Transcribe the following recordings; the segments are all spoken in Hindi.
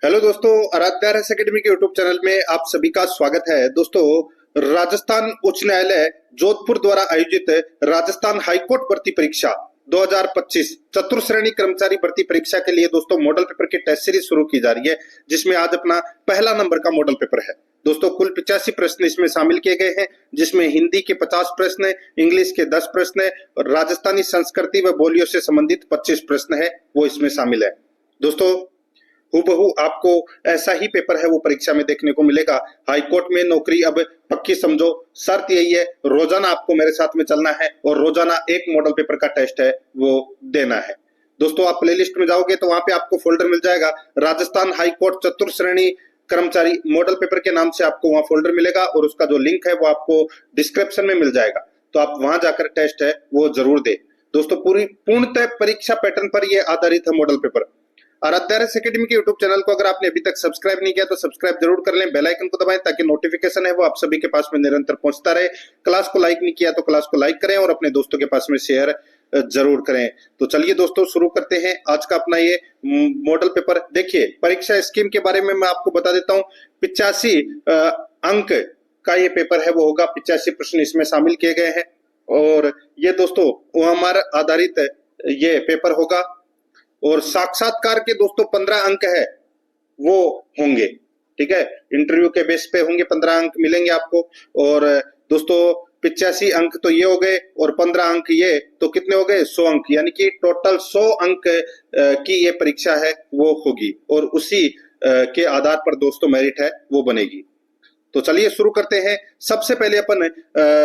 हेलो दोस्तों, आराध्या रस एकेडमी के यूट्यूब चैनल में आप सभी का स्वागत है। दोस्तों, राजस्थान उच्च न्यायालय जोधपुर द्वारा आयोजित राजस्थान हाईकोर्ट भर्ती परीक्षा 2025 चतुर्श्रेणी कर्मचारी भर्ती परीक्षा के लिए दोस्तों मॉडल पेपर की टेस्ट सीरीज शुरू की जा रही है, जिसमें आज अपना पहला नंबर का मॉडल पेपर है। दोस्तों, कुल 85 प्रश्न इसमें शामिल किए गए हैं, जिसमें हिंदी के 50 प्रश्न, इंग्लिश के 10 प्रश्न और राजस्थानी संस्कृति व बोलियों से संबंधित 25 प्रश्न है वो इसमें शामिल है। दोस्तों, हूबहू आपको ऐसा ही पेपर है वो परीक्षा में देखने को मिलेगा। हाईकोर्ट में नौकरी अब पक्की समझो। शर्त यही है, रोजाना आपको मेरे साथ में चलना है और रोजाना एक मॉडल पेपर का टेस्ट है वो देना है। दोस्तों, आप प्लेलिस्ट में जाओगे तो वहां पे आपको फोल्डर मिल जाएगा, राजस्थान हाईकोर्ट चतुर्श्रेणी कर्मचारी मॉडल पेपर के नाम से आपको वहां फोल्डर मिलेगा और उसका जो लिंक है वो आपको डिस्क्रिप्शन में मिल जाएगा, तो आप वहां जाकर टेस्ट है वो जरूर दे। दोस्तों, पूर्णतः परीक्षा पैटर्न पर यह आधारित है मॉडल पेपर। आराध्या रस एकेडमी के यूट्यूब चैनल को अगर आपने अभी तक सब्सक्राइब नहीं किया तो सब्सक्राइब जरूर कर लें, बेल आइकन को दबाएं ताकि नोटिफिकेशन है वो आप सभी के पास में निरंतर पहुंचता रहे। क्लास को लाइक नहीं किया तो क्लास को लाइक करें और अपने दोस्तों के पास में शेयर जरूर करें। तो चलिए दोस्तों, शुरू करते हैं आज का अपना ये मॉडल पेपर। देखिए, परीक्षा स्कीम के बारे में मैं आपको बता देता हूँ। 85 अंक का ये पेपर है वो होगा। 85 प्रश्न इसमें शामिल किए गए हैं और ये दोस्तों OMR आधारित ये पेपर होगा और साक्षात्कार के दोस्तों 15 अंक है वो होंगे। ठीक है, इंटरव्यू के बेस पे होंगे, 15 अंक मिलेंगे आपको। और दोस्तों 85 अंक तो ये हो गए और 15 अंक ये, तो कितने हो गए? 100 अंक, यानी कि टोटल 100 अंक की ये परीक्षा है वो होगी और उसी के आधार पर दोस्तों मेरिट है वो बनेगी। तो चलिए शुरू करते हैं। सबसे पहले अपन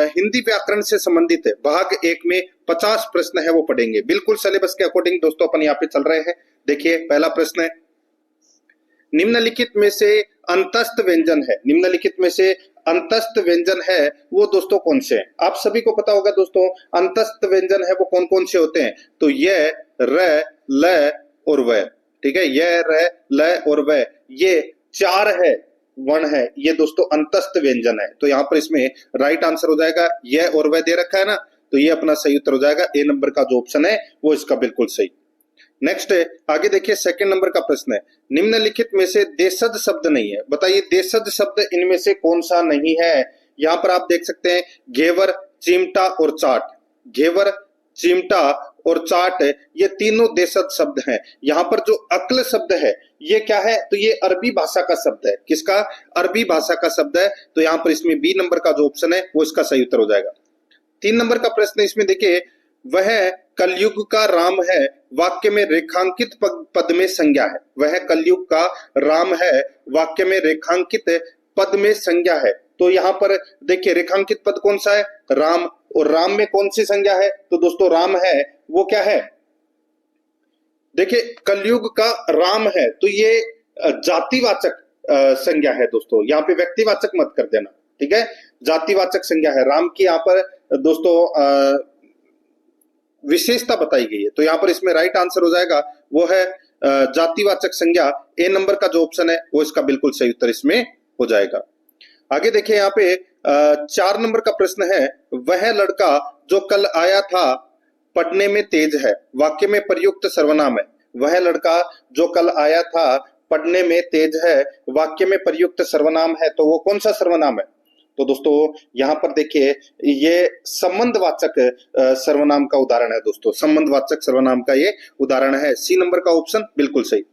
हिंदी व्याकरण से संबंधित भाग 1 में 50 प्रश्न है वो पढ़ेंगे, बिल्कुल सिलेबस के अकॉर्डिंग दोस्तों अपन यहाँ पे चल रहे हैं। देखिए, पहला प्रश्न है, निम्नलिखित में से अंतस्थ व्यंजन है, निम्नलिखित में से अंतस्थ व्यंजन है वो दोस्तों कौन से हैं? आप सभी को पता होगा दोस्तों, अंतस्थ व्यंजन है वो कौन कौन से होते हैं। तो य, र, ल और व। ठीक है, य, र, ल और व, ये 4 है वर्ण है, ये दोस्तों अंतस्थ व्यंजन है। तो यहाँ पर इसमें राइट आंसर हो जाएगा, ये और वह दे रखा है ना, तो ये अपना सही उत्तर हो जाएगा। ए नंबर का जो ऑप्शन है वो इसका बिल्कुल सही। नेक्स्ट आगे देखिए, सेकंड नंबर का प्रश्न है, निम्नलिखित में से देशज शब्द नहीं है, बताइए देशज शब्द इनमें से कौन सा नहीं है। यहाँ पर आप देख सकते हैं घेवर, चिमटा और चाट। घेवर, चिमटा और चाट, ये तीनों देशज शब्द हैं। यहाँ पर जो अक्ल शब्द है ये क्या है? तो ये अरबी भाषा का शब्द है। किसका? अरबी भाषा का शब्द है। तो यहाँ पर इसमें बी नंबर का जो ऑप्शन है वो इसका सही उत्तर हो जाएगा। 3 नंबर का प्रश्न इसमें देखिए, वह कलयुग का राम है, वाक्य में रेखांकित पद में संज्ञा है। वह कलयुग का राम है, वाक्य में रेखांकित पद में संज्ञा है। तो यहाँ पर देखिए, रेखांकित पद कौन सा है? राम। और राम में कौन सी संज्ञा है? तो दोस्तों राम है वो क्या है? देखिए, कलयुग का राम है तो ये जातिवाचक संज्ञा है दोस्तों, यहाँ पे व्यक्तिवाचक मत कर देना। ठीक है, जातिवाचक संज्ञा है राम की। यहाँ पर दोस्तों विशेषता बताई गई है, तो यहाँ पर इसमें राइट आंसर हो जाएगा वो है जातिवाचक संज्ञा। ए नंबर का जो ऑप्शन है वो इसका बिल्कुल सही उत्तर इसमें हो जाएगा। आगे देखिए, यहाँ पे 4 नंबर का प्रश्न है, वह लड़का जो कल आया था पढ़ने में तेज है, वाक्य में प्रयुक्त सर्वनाम है। वह लड़का जो कल आया था पढ़ने में तेज है, वाक्य में प्रयुक्त सर्वनाम है, तो वो कौन सा सर्वनाम है? तो दोस्तों यहाँ पर देखिए, ये संबंधवाचक सर्वनाम का उदाहरण है दोस्तों, संबंधवाचक सर्वनाम का ये उदाहरण है। सी नंबर का ऑप्शन बिल्कुल सही।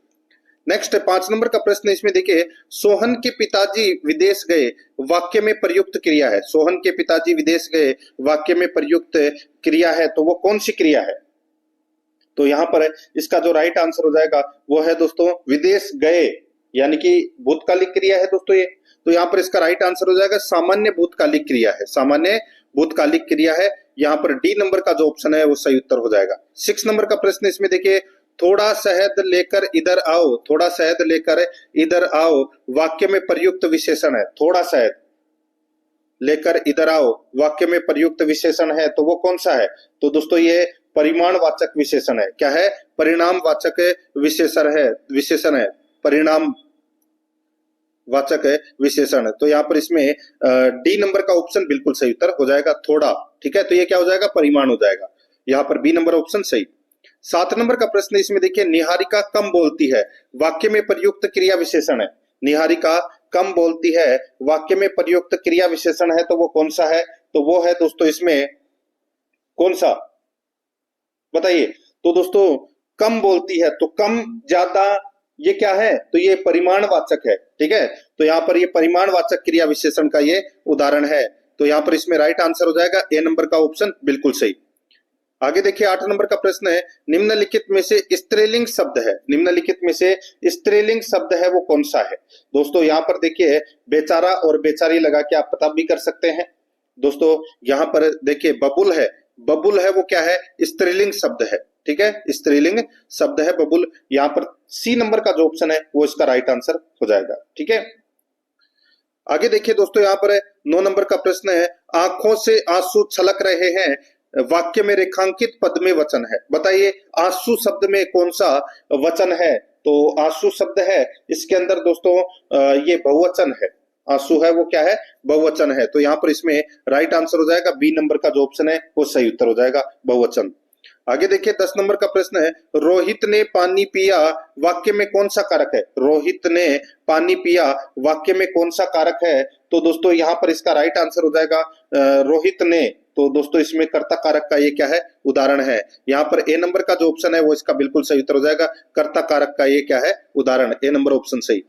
नेक्स्ट 5 नंबर का प्रश्न इसमें देखिए, सोहन के पिताजी विदेश गए, वाक्य में प्रयुक्त क्रिया है। सोहन के पिताजी विदेश गए, वाक्य में प्रयुक्त क्रिया है, तो वो कौन सी क्रिया है? तो यहाँ पर इसका जो राइट आंसर हो जाएगा वो है दोस्तों विदेश गए, यानी कि भूतकालिक क्रिया है दोस्तों ये। तो यहाँ पर इसका राइट आंसर हो जाएगा सामान्य भूतकालिक क्रिया है, सामान्य भूतकालिक क्रिया है। यहाँ पर डी नंबर का जो ऑप्शन है वो सही उत्तर हो जाएगा। 6 नंबर का प्रश्न इसमें देखिए, थोड़ा शहद लेकर इधर आओ, थोड़ा शहद लेकर इधर आओ, वाक्य में प्रयुक्त विशेषण है। थोड़ा शहद लेकर इधर आओ, वाक्य में प्रयुक्त विशेषण है, तो वो कौन सा है? तो दोस्तों ये परिमाणवाचक विशेषण है। क्या है? परिणामवाचक विशेषण है, परिणाम वाचक विशेषण। तो यहाँ पर इसमें डी नंबर का ऑप्शन बिल्कुल सही उत्तर हो जाएगा, थोड़ा। ठीक है, तो ये क्या हो जाएगा? परिमाण हो जाएगा। यहाँ पर बी नंबर ऑप्शन सही। 7 नंबर का प्रश्न इसमें देखिए, निहारिका कम बोलती है, वाक्य में प्रयुक्त क्रिया विशेषण है। निहारिका कम बोलती है, वाक्य में प्रयुक्त क्रिया विशेषण है, तो वो कौन सा है? तो वो है दोस्तों इसमें कौन सा, बताइए। तो दोस्तों कम बोलती है, तो कम, ज्यादा, ये क्या है? तो ये परिमाणवाचक है, ठीक है। तो यहाँ पर ये परिमाणवाचक क्रिया विशेषण का ये उदाहरण है। तो यहाँ पर इसमें राइट आंसर हो जाएगा ए नंबर का ऑप्शन, बिल्कुल सही। आगे देखिए 8 नंबर का प्रश्न है, निम्नलिखित में से स्त्रीलिंग शब्द है, निम्नलिखित में से स्त्रीलिंग शब्द है वो कौन सा है? दोस्तों यहाँ पर देखिए बेचारा और बेचारी लगा के आप पता भी कर सकते हैं। दोस्तों यहाँ पर देखिए बबुल है, बबुल है वो क्या है? स्त्रीलिंग शब्द है, ठीक है, स्त्रीलिंग शब्द है बबुल। यहाँ पर सी नंबर का जो ऑप्शन है वो इसका राइट आंसर हो जाएगा, ठीक है। आगे देखिए दोस्तों यहाँ पर 9 नंबर का प्रश्न है, आंखों से आंसू छलक रहे हैं, वाक्य में रेखांकित पद में वचन है। बताइए आंसू शब्द में कौन सा वचन है? तो आंसू शब्द है, इसके अंदर दोस्तों ये बहुवचन है, आंसू है वो क्या है? बहुवचन है। तो यहाँ पर इसमें राइट आंसर हो जाएगा बी नंबर का जो ऑप्शन है वो सही उत्तर हो जाएगा, बहुवचन। आगे देखिए 10 नंबर का प्रश्न है, रोहित ने पानी पिया, वाक्य में कौन सा कारक है? रोहित ने पानी पिया, वाक्य में कौन सा कारक है? तो दोस्तों यहाँ पर इसका राइट आंसर हो जाएगा रोहित ने। तो दोस्तों इसमें कर्ता कारक का ये क्या है? उदाहरण है। यहाँ पर ए नंबर का जो ऑप्शन है वो इसका बिल्कुल सही उत्तर हो जाएगा, कर्ता कारक का ये क्या है? उदाहरण, ए नंबर ऑप्शन सही।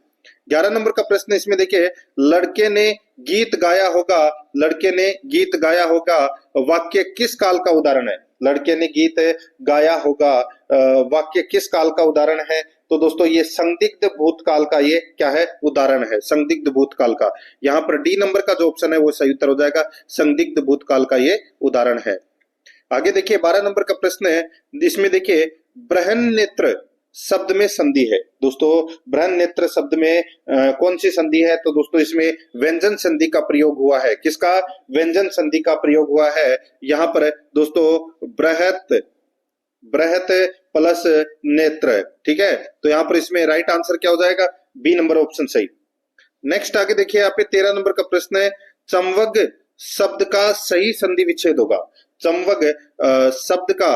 11 नंबर का प्रश्न इसमें देखिए, लड़के ने गीत गाया होगा, लड़के ने गीत गाया होगा, वाक्य किस काल का उदाहरण है? लड़के ने गीत गाया होगा, वाक्य किस काल का उदाहरण है? तो दोस्तों ये संदिग्ध भूतकाल का ये क्या है? उदाहरण है, संदिग्ध भूतकाल का। यहाँ पर डी नंबर का जो ऑप्शन है वो सही उत्तर हो जाएगा, संदिग्ध भूतकाल का ये उदाहरण है। आगे देखिए 12 नंबर का प्रश्न है, इसमें देखिए ब्रहन नेत्र शब्द में संधि है। दोस्तों ब्रहन नेत्र शब्द में कौन सी संधि है? तो दोस्तों इसमें व्यंजन संधि का प्रयोग हुआ है। किसका? व्यंजन संधि का प्रयोग हुआ है। यहाँ पर दोस्तों बृहत, बृहत प्लस नेत्र, ठीक है। तो यहाँ पर इसमें राइट आंसर क्या हो जाएगा? बी नंबर ऑप्शन सही। नेक्स्ट आगे देखिए यहाँ पे 13 नंबर का प्रश्न है, चमवग शब्द का सही संधि विच्छेद होगा। चमवग शब्द का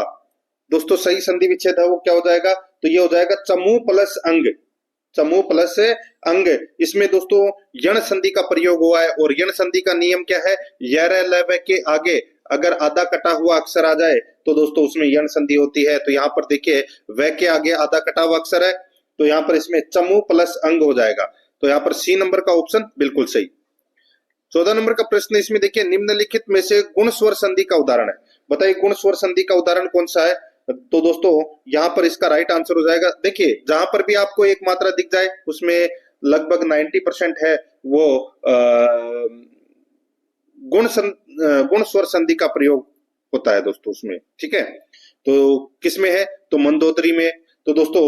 दोस्तों सही संधि विच्छेद है वो क्या हो जाएगा? तो ये हो जाएगा चमू प्लस अंग, चमू प्लस अंग। इसमें दोस्तों यण संधि का प्रयोग हुआ है, और यण संधि का नियम क्या है? यर लव के आगे अगर आधा कटा हुआ अक्षर आ जाए तो दोस्तों उसमें यण संधि होती है। तो यहाँ पर देखिए व के आगे आधा कटा हुआ अक्षर है, तो यहाँ पर इसमें चमू प्लस अंग हो जाएगा। तो यहाँ पर सी नंबर का ऑप्शन बिल्कुल सही। 14 नंबर का प्रश्न इसमें देखिए, निम्नलिखित में से गुण स्वर संधि का उदाहरण है। बताइए गुण स्वर संधि का उदाहरण कौन सा है? तो दोस्तों यहाँ पर इसका राइट आंसर हो जाएगा, देखिए जहां पर भी आपको एक मात्रा दिख जाए उसमें लगभग 90% है वो गुण स्वर संधि का प्रयोग होता है दोस्तों उसमें, ठीक है। तो किसमें है? तो मंदोदरी में। तो दोस्तों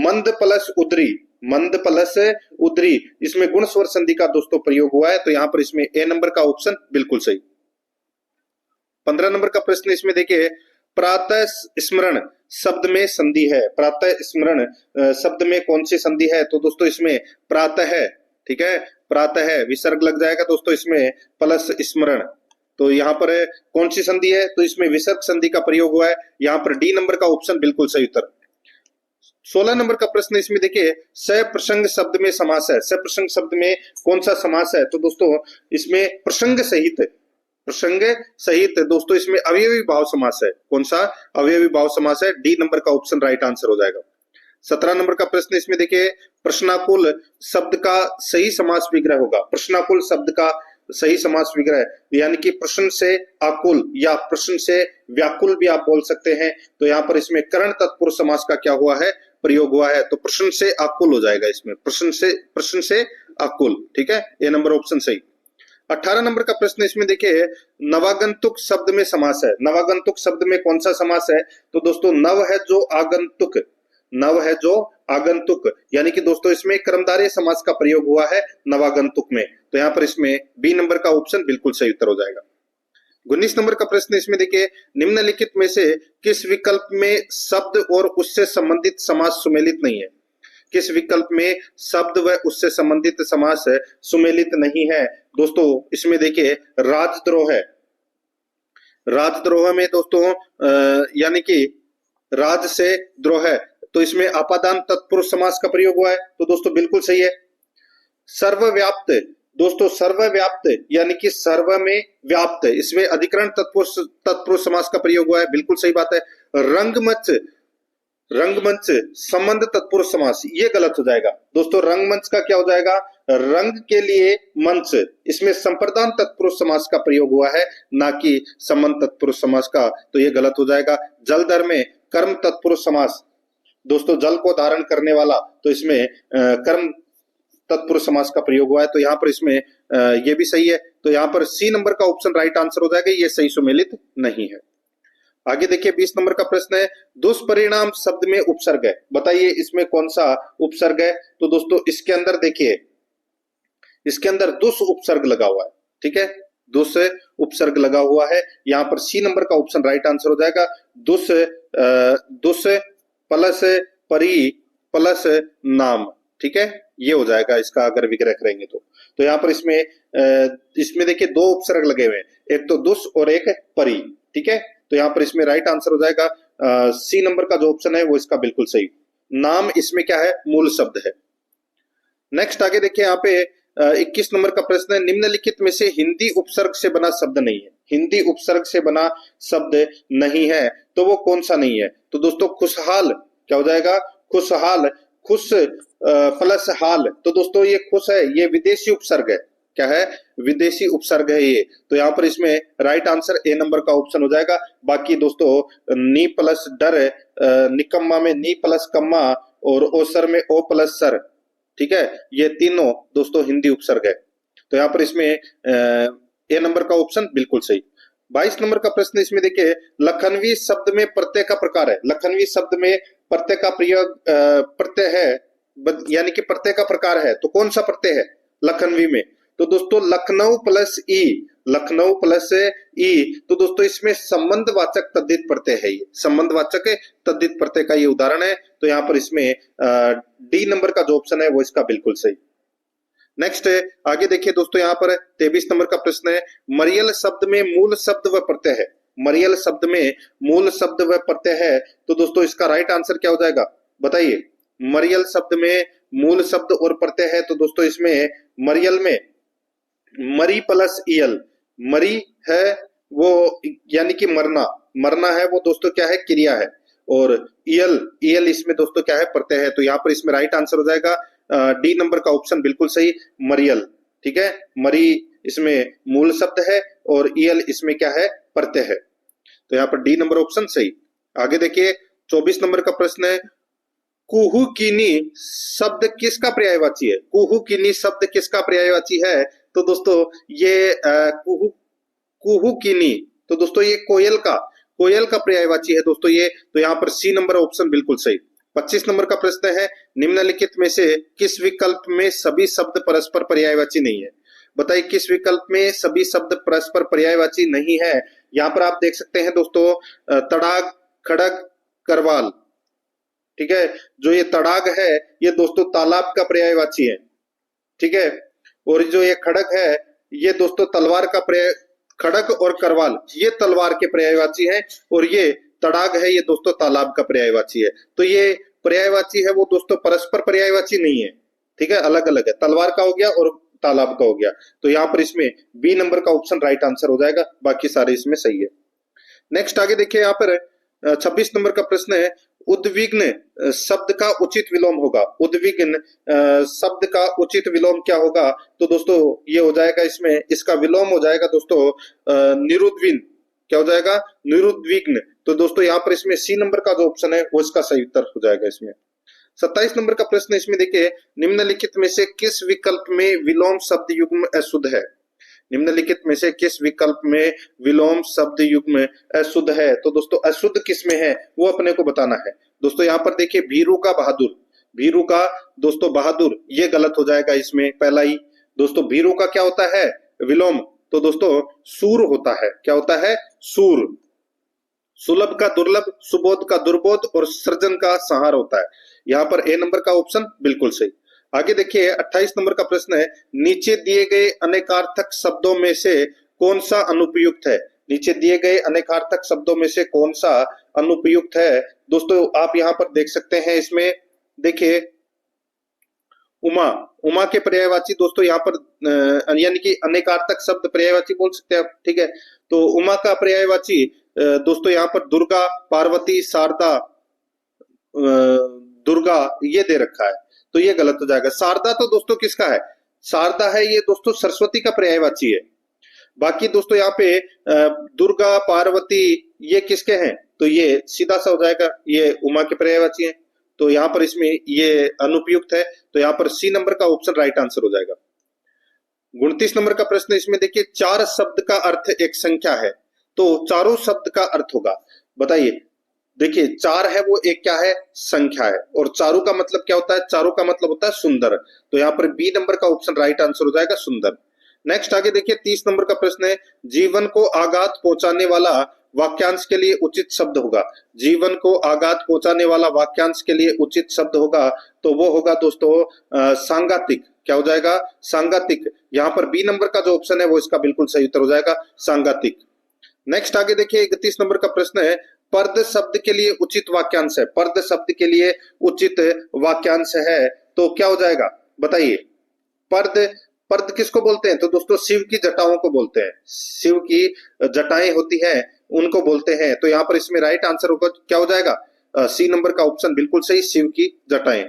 मंद प्लस उदरी, मंद प्लस उदरी, इसमें गुण स्वर संधि का दोस्तों प्रयोग हुआ है। तो यहाँ पर इसमें ए नंबर का ऑप्शन बिल्कुल सही। 15 नंबर का प्रश्न इसमें देखिए, प्रातः स्मरण शब्द में संधि है। प्रातः स्मरण शब्द में कौन सी संधि है? तो दोस्तों इसमें प्रातः है, ठीक है, प्रातः है, विसर्ग लग जाएगा दोस्तों इसमें प्लस स्मरण। तो यहाँ पर कौन सी संधि है? तो इसमें विसर्ग संधि का प्रयोग हुआ है। यहाँ पर डी नंबर का ऑप्शन बिल्कुल सही उत्तर। 16 नंबर का प्रश्न इसमें देखिए, सप्रसंग शब्द में समास है। सप्रसंग शब्द में कौन सा समास है? तो दोस्तों इसमें प्रसंग सहित, प्रसंग सहित दोस्तों इसमें अवयवी भाव समास है। कौन सा? अवयवी भाव समास है। डी नंबर का ऑप्शन राइट आंसर हो जाएगा। 17 नंबर का प्रश्न इसमें देखिए, प्रश्नाकुल शब्द का सही समास विग्रह होगा। प्रश्नाकुल शब्द का सही समास विग्रह यानी कि प्रश्न से आकुल या प्रश्न से व्याकुल भी आप बोल सकते हैं। तो यहाँ पर इसमें करण तत्पुरुष समास का क्या हुआ है? प्रयोग हुआ है। तो प्रश्न से आकुल हो जाएगा इसमें, प्रश्न से आकुल, ठीक है, ए नंबर ऑप्शन सही। 18 नंबर का प्रश्न इसमें देखिए, नवागंतुक शब्द में समास है। नवागंतुक शब्द में कौन सा समास है? तो दोस्तों नव है जो आगंतुक, नव है जो आगंतुक, यानी कि दोस्तों इसमें कर्मधारय समास का प्रयोग हुआ है नवागंतुक में। तो यहाँ पर इसमें बी नंबर का ऑप्शन बिल्कुल सही उत्तर हो जाएगा। 19 नंबर का प्रश्न इसमें देखिए, निम्नलिखित में से किस विकल्प में शब्द और उससे संबंधित समास सुमेलित नहीं है? किस विकल्प में शब्द व उससे संबंधित समास सुमेलित नहीं है? दोस्तों इसमें देखिए राजद्रोह है। राजद्रोह में दोस्तों यानी कि राज से द्रोह, तो इसमें आपादान तत्पुरुष समास का प्रयोग हुआ है, तो दोस्तों बिल्कुल सही है। सर्वव्याप्त, दोस्तों सर्वव्याप्त यानी कि सर्व में व्याप्त, इसमें अधिकरण तत्पुरुष समास का प्रयोग हुआ है, बिल्कुल सही बात है। रंगमंच, रंगमंच संबंध तत्पुरुष समास, ये गलत हो जाएगा दोस्तों। रंगमंच का क्या हो जाएगा, रंग के लिए मंच, इसमें संप्रदान तत्पुरुष समास का प्रयोग हुआ है, ना कि संबंध तत्पुरुष समास का, तो ये गलत हो जाएगा। जलधर में कर्म तत्पुरुष समास, दोस्तों जल को धारण करने वाला, तो इसमें कर्म तत्पुरुष समास का प्रयोग हुआ है, तो यहाँ पर इसमें ये भी सही है। तो यहाँ पर सी नंबर का ऑप्शन राइट आंसर हो जाएगा, ये सही सुमेलित नहीं है। आगे देखिए 20 नंबर का प्रश्न है, दुष्परिणाम शब्द में उपसर्ग है, बताइए इसमें कौन सा उपसर्ग है। तो दोस्तों इसके अंदर देखिए, इसके अंदर दुष् उपसर्ग लगा हुआ है, ठीक है, दुष् उपसर्ग लगा हुआ है। यहाँ पर सी नंबर का ऑप्शन राइट आंसर हो जाएगा। दुष् दुष् प्लस परि प्लस नाम, ठीक है, ये हो जाएगा इसका अगर विग्रह करेंगे तो यहाँ पर इसमें देखिए दो उपसर्ग लगे हुए हैं, एक तो दुष् और एक परि, ठीक है, तो यहाँ पर इसमें राइट आंसर हो जाएगा सी नंबर का जो ऑप्शन है वो इसका बिल्कुल सही। नाम इसमें क्या है, मूल शब्द है। नेक्स्ट आगे देखिए यहाँ पे 21 नंबर का प्रश्न है, निम्नलिखित में से हिंदी उपसर्ग से बना शब्द नहीं है, हिंदी उपसर्ग से बना शब्द नहीं है, तो वो कौन सा नहीं है। तो दोस्तों खुशहाल क्या हो जाएगा, खुशहाल, खुश प्लस हाल, तो दोस्तों ये खुश है, ये विदेशी उपसर्ग है, क्या है, विदेशी उपसर्ग है ये, तो यहाँ पर इसमें राइट आंसर ए नंबर का ऑप्शन हो जाएगा। बाकी दोस्तों नी प्लस डर, निकम्मा में नी प्लस कम्मा और ओसर में ओ प्लस सर, ठीक है, ये तीनों दोस्तों हिंदी उपसर्ग है, तो यहाँ पर इसमें ए नंबर का ऑप्शन बिल्कुल सही। 22 नंबर का प्रश्न इसमें देखिए, लखनवी शब्द में प्रत्यय का प्रकार है, लखनवी शब्द में प्रत्यय का प्रयोग प्रत्यय है, यानी कि प्रत्यय का प्रकार है, तो कौन सा प्रत्यय है लखनवी में। तो दोस्तों लखनऊ प्लस ई, लखनऊ प्लस ई, तो दोस्तों इसमें संबंधवाचक तद्धित प्रत्यय है, ये संबंधवाचक तद्धित प्रत्यय का ये उदाहरण है, तो यहाँ पर इसमें डी नंबर का जो ऑप्शन है वो इसका बिल्कुल सही। नेक्स्ट आगे देखिए दोस्तों, यहाँ पर 23 नंबर का प्रश्न है, मरियल शब्द में मूल शब्द व प्रत्यय है, मरियल शब्द में मूल शब्द व प्रत्यय है, तो दोस्तों इसका राइट आंसर क्या हो जाएगा, बताइए। मरियल शब्द में मूल शब्द और प्रत्यय है, तो दोस्तों इसमें मरियल में मरी प्लस ईल, मरी है वो यानी कि मरना, मरना है वो दोस्तों क्या है, क्रिया है, और ईल, ईल इसमें दोस्तों क्या है, प्रत्यय है, तो यहाँ पर इसमें राइट आंसर हो जाएगा डी नंबर का ऑप्शन बिल्कुल सही, मरियल, ठीक है, मरी इसमें मूल शब्द है और ईल इसमें क्या है, प्रत्यय है, तो यहाँ पर डी नंबर ऑप्शन सही। आगे देखिए 24 नंबर का प्रश्न है, कुहुकिनी शब्द किसका पर्यायवाची है, कुहुकिनी शब्द किसका पर्यायवाची है। तो दोस्तों ये कुहुकिनी, तो दोस्तों ये कोयल का पर्यायवाची है दोस्तों ये, तो यहाँ पर सी नंबर ऑप्शन बिल्कुल सही। 25 नंबर का प्रश्न है, निम्नलिखित में से किस विकल्प में सभी शब्द परस्पर पर्यायवाची नहीं है, बताइए किस विकल्प में सभी शब्द परस्पर पर्यायवाची नहीं है। यहाँ पर आप देख सकते हैं दोस्तों, तड़ाग, खड़ग, करवाल, ठीक है, जो ये तड़ाग है ये दोस्तों तालाब का पर्यायवाची है, ठीक है, और जो ये खड़ग है ये दोस्तों तलवार का पर्याय, खड़ग और करवाल ये तलवार के पर्यायवाची हैं, और ये तड़ाग है ये दोस्तों तालाब का पर्यायवाची है, तो ये पर्यायवाची है वो दोस्तों परस्पर पर्यायवाची नहीं है, ठीक है, अलग अलग है, तलवार का हो गया और तालाब का हो गया, तो यहाँ पर इसमें बी नंबर का ऑप्शन राइट आंसर हो जाएगा, बाकी सारे इसमें सही है। नेक्स्ट आगे देखिए, यहाँ पर 26 नंबर का प्रश्न है, उद्विग्न शब्द का उचित विलोम होगा, उद्विग्न शब्द का उचित विलोम क्या होगा। तो दोस्तों ये हो जाएगा, इसमें इसका विलोम हो जाएगा दोस्तों निरुद्विन, क्या हो जाएगा, निरुद्विग्न, तो दोस्तों यहाँ पर इसमें सी नंबर का जो ऑप्शन है वो इसका सही उत्तर हो जाएगा इसमें। 27 नंबर का प्रश्न इसमें देखिए, निम्नलिखित में से किस विकल्प में विलोम शब्द युग्म अशुद्ध है, निम्नलिखित में से किस विकल्प में विलोम शब्द युग्म अशुद्ध है। तो दोस्तों अशुद्ध किस में है वो अपने को बताना है। दोस्तों यहाँ पर देखिए, भीरू का बहादुर, भीरू का दोस्तों बहादुर, ये गलत हो जाएगा इसमें पहला ही। दोस्तों भीरू का क्या होता है विलोम, तो दोस्तों सूर होता है, क्या होता है, सूर। सुलभ का दुर्लभ, सुबोध का दुर्बोध और सृजन का संहार होता है, यहाँ पर ए नंबर का ऑप्शन बिल्कुल सही। आगे देखिए 28 नंबर का प्रश्न है, नीचे दिए गए अनेकार्थक शब्दों में से कौन सा अनुपयुक्त है, नीचे दिए गए अनेकार्थक शब्दों में से कौन सा अनुपयुक्त है? दोस्तों आप यहाँ पर देख सकते हैं, इसमें देखिए उमा, उमा के पर्यायवाची दोस्तों यहाँ पर यानी कि अनेकार्थक शब्द पर्यायवाची बोल सकते हैं आप, ठीक है। तो उमा का पर्यायवाची दोस्तों यहाँ पर दुर्गा, पार्वती, शारदा, दुर्गा ये दे रखा है, तो ये गलत हो जाएगा। शारदा तो दोस्तों किसका है? शारदा है ये दोस्तों सरस्वती का पर्यायवाची है। बाकी दोस्तों यहाँ पे दुर्गा, पार्वती ये किसके हैं? तो ये सीधा सा हो जाएगा, ये उमा के पर्यायवाची हैं। तो यहाँ पर इसमें ये अनुपयुक्त है, तो यहाँ पर सी नंबर का ऑप्शन राइट आंसर हो जाएगा। 29 नंबर का प्रश्न इसमें देखिए, चार शब्द का अर्थ एक संख्या है, तो चारों शब्द का अर्थ होगा, बताइए। देखिए चार है वो एक क्या है? संख्या है। और चारों का मतलब क्या होता है? चारों का मतलब होता है सुंदर। तो यहाँ पर बी नंबर का ऑप्शन राइट आंसर हो जाएगा, सुंदर। नेक्स्ट आगे देखिए 30 नंबर का प्रश्न है, जीवन को आघात पहुंचाने वाला वाक्यांश के लिए उचित शब्द होगा। जीवन को आघात पहुंचाने वाला वाक्यांश के लिए उचित शब्द होगा, तो वो होगा दोस्तों सांघातिक। क्या हो जाएगा? सांघातिक। यहाँ पर बी नंबर का जो ऑप्शन है वो इसका बिल्कुल सही उत्तर हो जाएगा, सांघातिक। नेक्स्ट आगे देखिए 31 नंबर का प्रश्न है, पर्द शब्द के लिए उचित वाक्यांश है। पर्द शब्द के लिए उचित वाक्यांश है, तो क्या हो जाएगा बताइए। पर्द, पर्द किसको बोलते हैं? तो दोस्तों शिव की जटाओं को बोलते हैं। शिव की जटाएं होती हैं उनको बोलते हैं। तो यहाँ पर इसमें राइट आंसर होगा, क्या हो जाएगा? सी नंबर का ऑप्शन बिल्कुल सही, शिव की जटाएं।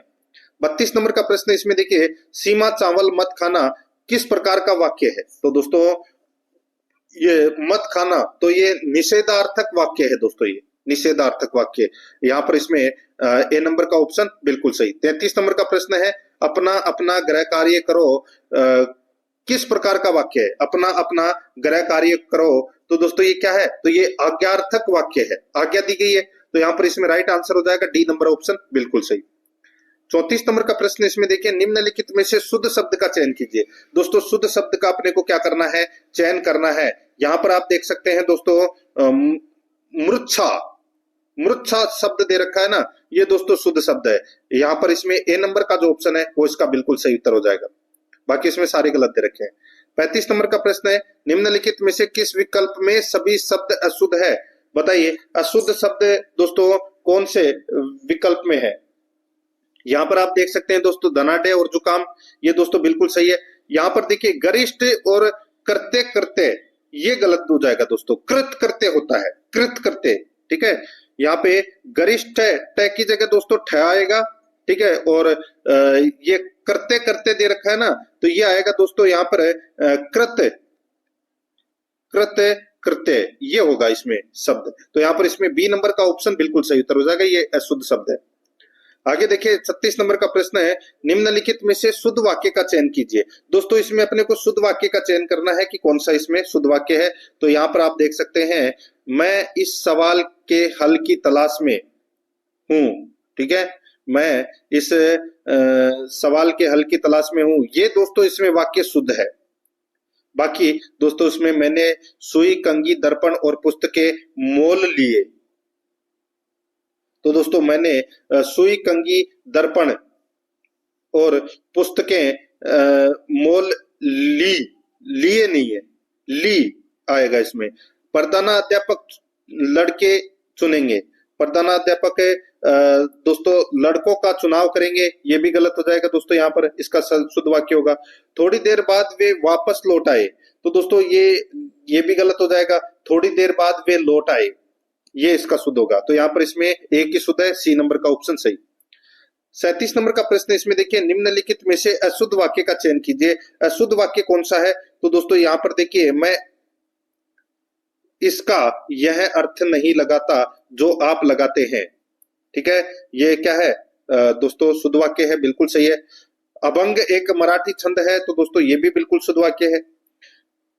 32 नंबर का प्रश्न इसमें देखिए, सीमा चावल मत खाना किस प्रकार का वाक्य है? तो दोस्तों ये मत खाना, तो ये निषेधार्थक वाक्य है दोस्तों, ये निषेधार्थक वाक्य। यहाँ पर इसमें ए नंबर का ऑप्शन बिल्कुल सही। 33 नंबर का प्रश्न है, अपना अपना गृह कार्य करो किस प्रकार का वाक्य है? अपना अपना गृह कार्य करो, तो दोस्तों ये क्या है? तो ये आज्ञार्थक वाक्य है, आज्ञा दी गई है। तो यहाँ पर इसमें राइट आंसर हो जाएगा डी नंबर ऑप्शन बिल्कुल सही। 34 नंबर का प्रश्न इसमें देखिए, निम्नलिखित में से शुद्ध शब्द का चयन कीजिए। दोस्तों शुद्ध शब्द का अपने को क्या करना है? चयन करना है। यहाँ पर आप देख सकते हैं दोस्तों मूर्छा, मूर्छा शब्द दे रखा है ना, ये दोस्तों शुद्ध शब्द है। यहाँ पर इसमें ए नंबर का जो ऑप्शन है वो इसका बिल्कुल सही उत्तर हो जाएगा, बाकी इसमें सारे गलत दे रखे हैं। 35 नंबर का प्रश्न है, निम्नलिखित में से किस विकल्प में सभी शब्द अशुद्ध है? बताइए अशुद्ध शब्द दोस्तों कौन से विकल्प में है? यहाँ पर आप देख सकते हैं दोस्तों धनाढ्य और जुकाम, ये दोस्तों बिल्कुल सही है। यहाँ पर देखिए गरिष्ठ और करते करते, ये गलत हो जाएगा दोस्तों, कृत करते होता है, कृत करते, ठीक है। यहाँ पे गरिष्ठ है, ट की जगह दोस्तों ठ आएगा, ठीक है। और ये करते करते दे रखा है ना, तो ये आएगा दोस्तों यहाँ पर कृत, कृत कृत्य, ये होगा इसमें शब्द। तो यहाँ पर इसमें बी नंबर का ऑप्शन बिल्कुल सही उत्तर हो जाएगा, ये अशुद्ध शब्द है। आगे देखिए 36 नंबर का प्रश्न है, निम्नलिखित में से शुद्ध वाक्य का चयन कीजिए। दोस्तों इसमें अपने को शुद्ध वाक्य का चयन करना है कि कौन सा इसमें शुद्ध वाक्य है। तो यहाँ पर आप देख सकते हैं, मैं इस सवाल के हल की तलाश में हूं, ठीक है, मैं इस सवाल के हल की तलाश में हूं, ये दोस्तों इसमें वाक्य शुद्ध है। बाकी दोस्तों इसमें मैंने सुई, कंघी, दर्पण और पुस्तकें मोल लिए, तो दोस्तों मैंने सुई, कंघी, दर्पण और पुस्तकें मोल ली, लिए नहीं है, ली आएगा इसमें। प्रधानाध्यापक लड़के चुनेंगे, प्रधानाध्यापक दोस्तों लड़कों का चुनाव करेंगे, ये भी गलत हो जाएगा दोस्तों। यहाँ पर इसका शुद्ध वाक्य होगा, थोड़ी देर बाद वे वापस लौट आए, तो दोस्तों ये भी गलत हो जाएगा, थोड़ी देर बाद वे लौट आए, ये इसका शुद्ध होगा। तो यहाँ पर इसमें एक ही शुद्ध है, सी नंबर का ऑप्शन सही। 37 नंबर का प्रश्न इसमें देखिए, निम्नलिखित में से अशुद्ध वाक्य का चयन कीजिए। अशुद्ध वाक्य कौन सा है? तो दोस्तों यहाँ पर देखिए, मैं इसका यह अर्थ नहीं लगाता जो आप लगाते हैं, ठीक है, ये क्या है दोस्तों? शुद्ध वाक्य है, बिल्कुल सही है। अभंग एक मराठी छंद है, तो दोस्तों ये भी बिल्कुल शुद्ध वाक्य है।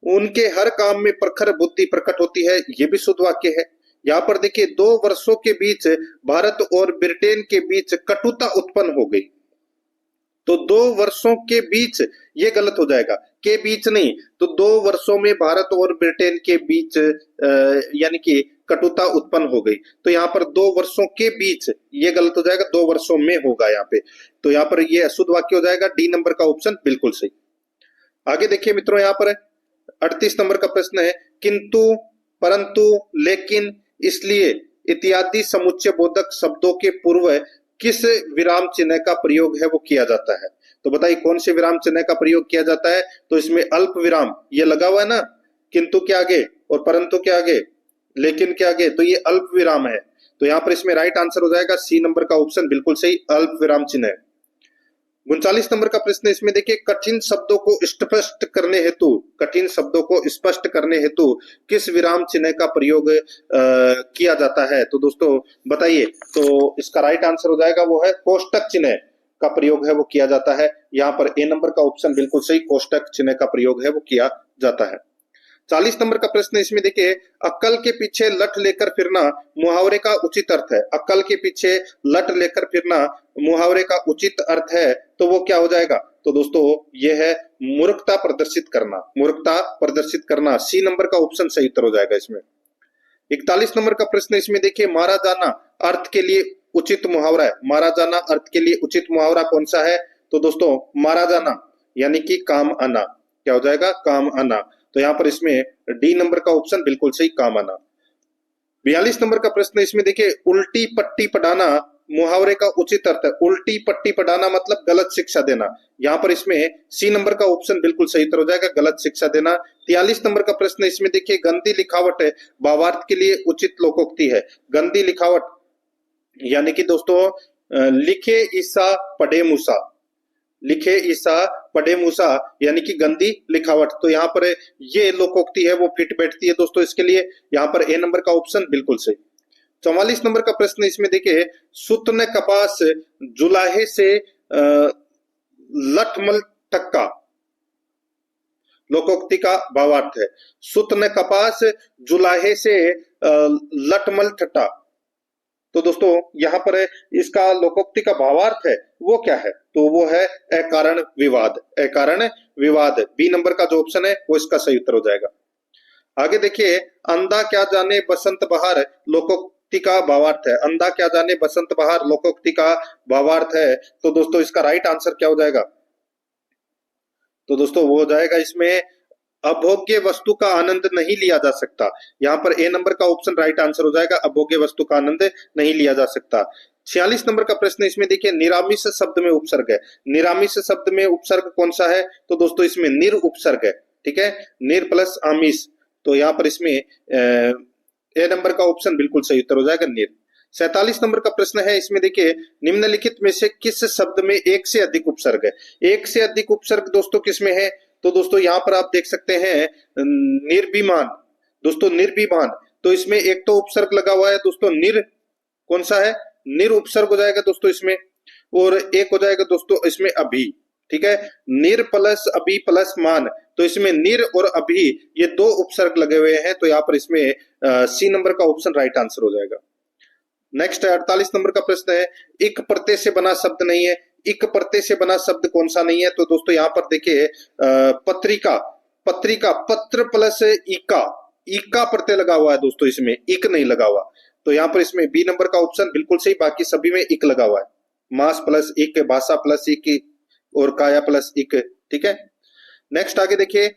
उनके हर काम में प्रखर बुद्धि प्रकट होती है, ये भी शुद्ध वाक्य है। यहाँ पर देखिए 2 वर्षों के बीच भारत और ब्रिटेन के बीच कटुता उत्पन्न हो गई, तो 2 वर्षों के बीच, ये गलत हो जाएगा, के बीच नहीं, तो 2 वर्षों में भारत और ब्रिटेन के बीच यानी कि कटुता उत्पन्न हो गई। तो यहाँ पर 2 वर्षों के बीच, ये गलत हो जाएगा, 2 वर्षों में होगा यहाँ पे। तो यहाँ पर ये अशुद्ध वाक्य हो जाएगा, डी नंबर का ऑप्शन बिल्कुल सही। आगे देखिए मित्रों, यहाँ पर 38 नंबर का प्रश्न है, किंतु परंतु, लेकिन, इसलिए इत्यादि समुच्चय बोधक शब्दों के पूर्व किस विराम चिन्ह का प्रयोग है वो किया जाता है। तो बताइए कौन से विराम चिन्ह का प्रयोग किया जाता है। तो इसमें अल्प विराम ये लगा हुआ है ना, किंतु के आगे और परंतु के आगे, लेकिन के आगे, तो ये अल्प विराम है। तो यहाँ पर इसमें राइट आंसर हो जाएगा सी नंबर का ऑप्शन, बिल्कुल सही, अल्प विराम चिन्ह है। 39 नंबर का प्रश्न इसमें देखिए, कठिन शब्दों को स्पष्ट करने हेतु, कठिन शब्दों को स्पष्ट करने हेतु किस विराम चिन्ह का प्रयोग किया जाता है। तो दोस्तों बताइए, तो इसका राइट आंसर हो जाएगा वो है कोष्टक चिन्ह का प्रयोग है वो किया जाता है। यहाँ पर ए नंबर का ऑप्शन बिल्कुल सही, कोष्टक चिन्ह का प्रयोग है वो किया जाता है। 40 नंबर का प्रश्न इसमें देखिए, अक्कल के पीछे लठ लेकर फिरना मुहावरे का उचित अर्थ है। अक्कल के पीछे लठ लेकर फिरना मुहावरे का उचित अर्थ है, तो वो क्या हो जाएगा। तो दोस्तों ये है मूर्खता प्रदर्शित करना, मूर्खता प्रदर्शित करना, सी नंबर का ऑप्शन सही उत्तर हो जाएगा इसमें। 41 नंबर का प्रश्न इसमें देखिए, मारा जाना अर्थ के लिए उचित मुहावरा है। मारा जाना अर्थ के लिए उचित मुहावरा कौन सा है। तो दोस्तों मारा जाना यानी कि काम आना, क्या हो जाएगा, काम आना। तो यहाँ पर इसमें डी नंबर का ऑप्शन बिल्कुल सही, काम आना। 42 नंबर का प्रश्न इसमें देखिए, उल्टी पट्टी पढ़ाना मुहावरे का उचित अर्थ है। उल्टी पट्टी पढ़ाना मतलब गलत शिक्षा देना। यहाँ पर इसमें सी नंबर का ऑप्शन बिल्कुल सही उत्तर हो जाएगा, गलत शिक्षा देना। 43 नंबर का प्रश्न इसमें देखिए, गंदी लिखावट है भावार्थ के लिए उचित लोकोक्ति है। गंदी लिखावट यानी कि दोस्तों लिखे ईसा पढ़े मूसा, लिखे ईसा पढ़े मूसा यानी कि गंदी लिखावट। तो यहाँ पर ये लोकोक्ति है वो फिट बैठती है दोस्तों इसके लिए। यहाँ पर ए नंबर का ऑप्शन बिल्कुल सही। 44 नंबर का प्रश्न इसमें देखिए, सुत ने कपास जुलाहे से लठमल टक्का लोकोक्ति का भावार्थ है। सुत ने कपास जुलाहे से लठमल ठट्टा। तो दोस्तों यहाँ पर इसका लोकोक्ति का भावार्थ है वो क्या है। तो वो है अकारण विवाद, अकारण विवाद। बी नंबर का जो ऑप्शन है वो इसका सही उत्तर हो जाएगा। आगे देखिए, अंधा क्या जाने बसंत बहार लोकोक्ति का भावार्थ है। अंधा क्या जाने बसंत बहार लोकोक्ति का भावार्थ है। तो दोस्तों इसका राइट आंसर क्या हो जाएगा। तो दोस्तों वो हो जाएगा इसमें, अभोग्य वस्तु का आनंद नहीं लिया जा सकता। यहाँ पर ए नंबर का ऑप्शन राइट आंसर हो जाएगा, अभोग्य वस्तु का आनंद नहीं लिया जा सकता। 46 नंबर का प्रश्न इसमें देखिए, निरामिष शब्द में उपसर्ग है। निरामिष शब्द में उपसर्ग कौन सा है। तो दोस्तों इसमें निर उपसर्ग है, ठीक है, निर प्लस आमिष। तो यहाँ पर इसमें ए नंबर का ऑप्शन बिल्कुल सही उत्तर हो जाएगा, निर। 47 नंबर का प्रश्न है इसमें देखिए, निम्नलिखित में से किस शब्द में एक से अधिक उपसर्ग है। एक से अधिक उपसर्ग दोस्तों किसमें है। तो दोस्तों यहाँ पर आप देख सकते हैं निर्विमान, दोस्तों निर्विमान। तो इसमें एक तो उपसर्ग लगा हुआ है दोस्तों निर, कौन सा है, निर उपसर्ग हो जाएगा दोस्तों इसमें, और एक हो जाएगा दोस्तों इसमें अभी, ठीक है, निर प्लस अभी प्लस मान। तो इसमें निर और अभी ये दो उपसर्ग लगे हुए हैं। तो यहाँ पर इसमें सी नंबर का ऑप्शन राइट आंसर हो जाएगा। नेक्स्ट है 48 नंबर का प्रश्न है, इक प्रत्यय से बना शब्द नहीं है। इक प्रत्यय से बना शब्द कौन सा नहीं है। तो दोस्तों यहाँ पर देखिए, पत्रिका, पत्रिका पत्र प्लस इका, इका प्रत्यय लगा हुआ है दोस्तों, इसमें इक नहीं लगा हुआ। तो यहाँ पर इसमें बी नंबर का ऑप्शन बिल्कुल सही, बाकी सभी में इक लगा हुआ है। मास प्लस इक, भाषा प्लस इक और काया प्लस इक, ठीक है। नेक्स्ट आगे देखिए,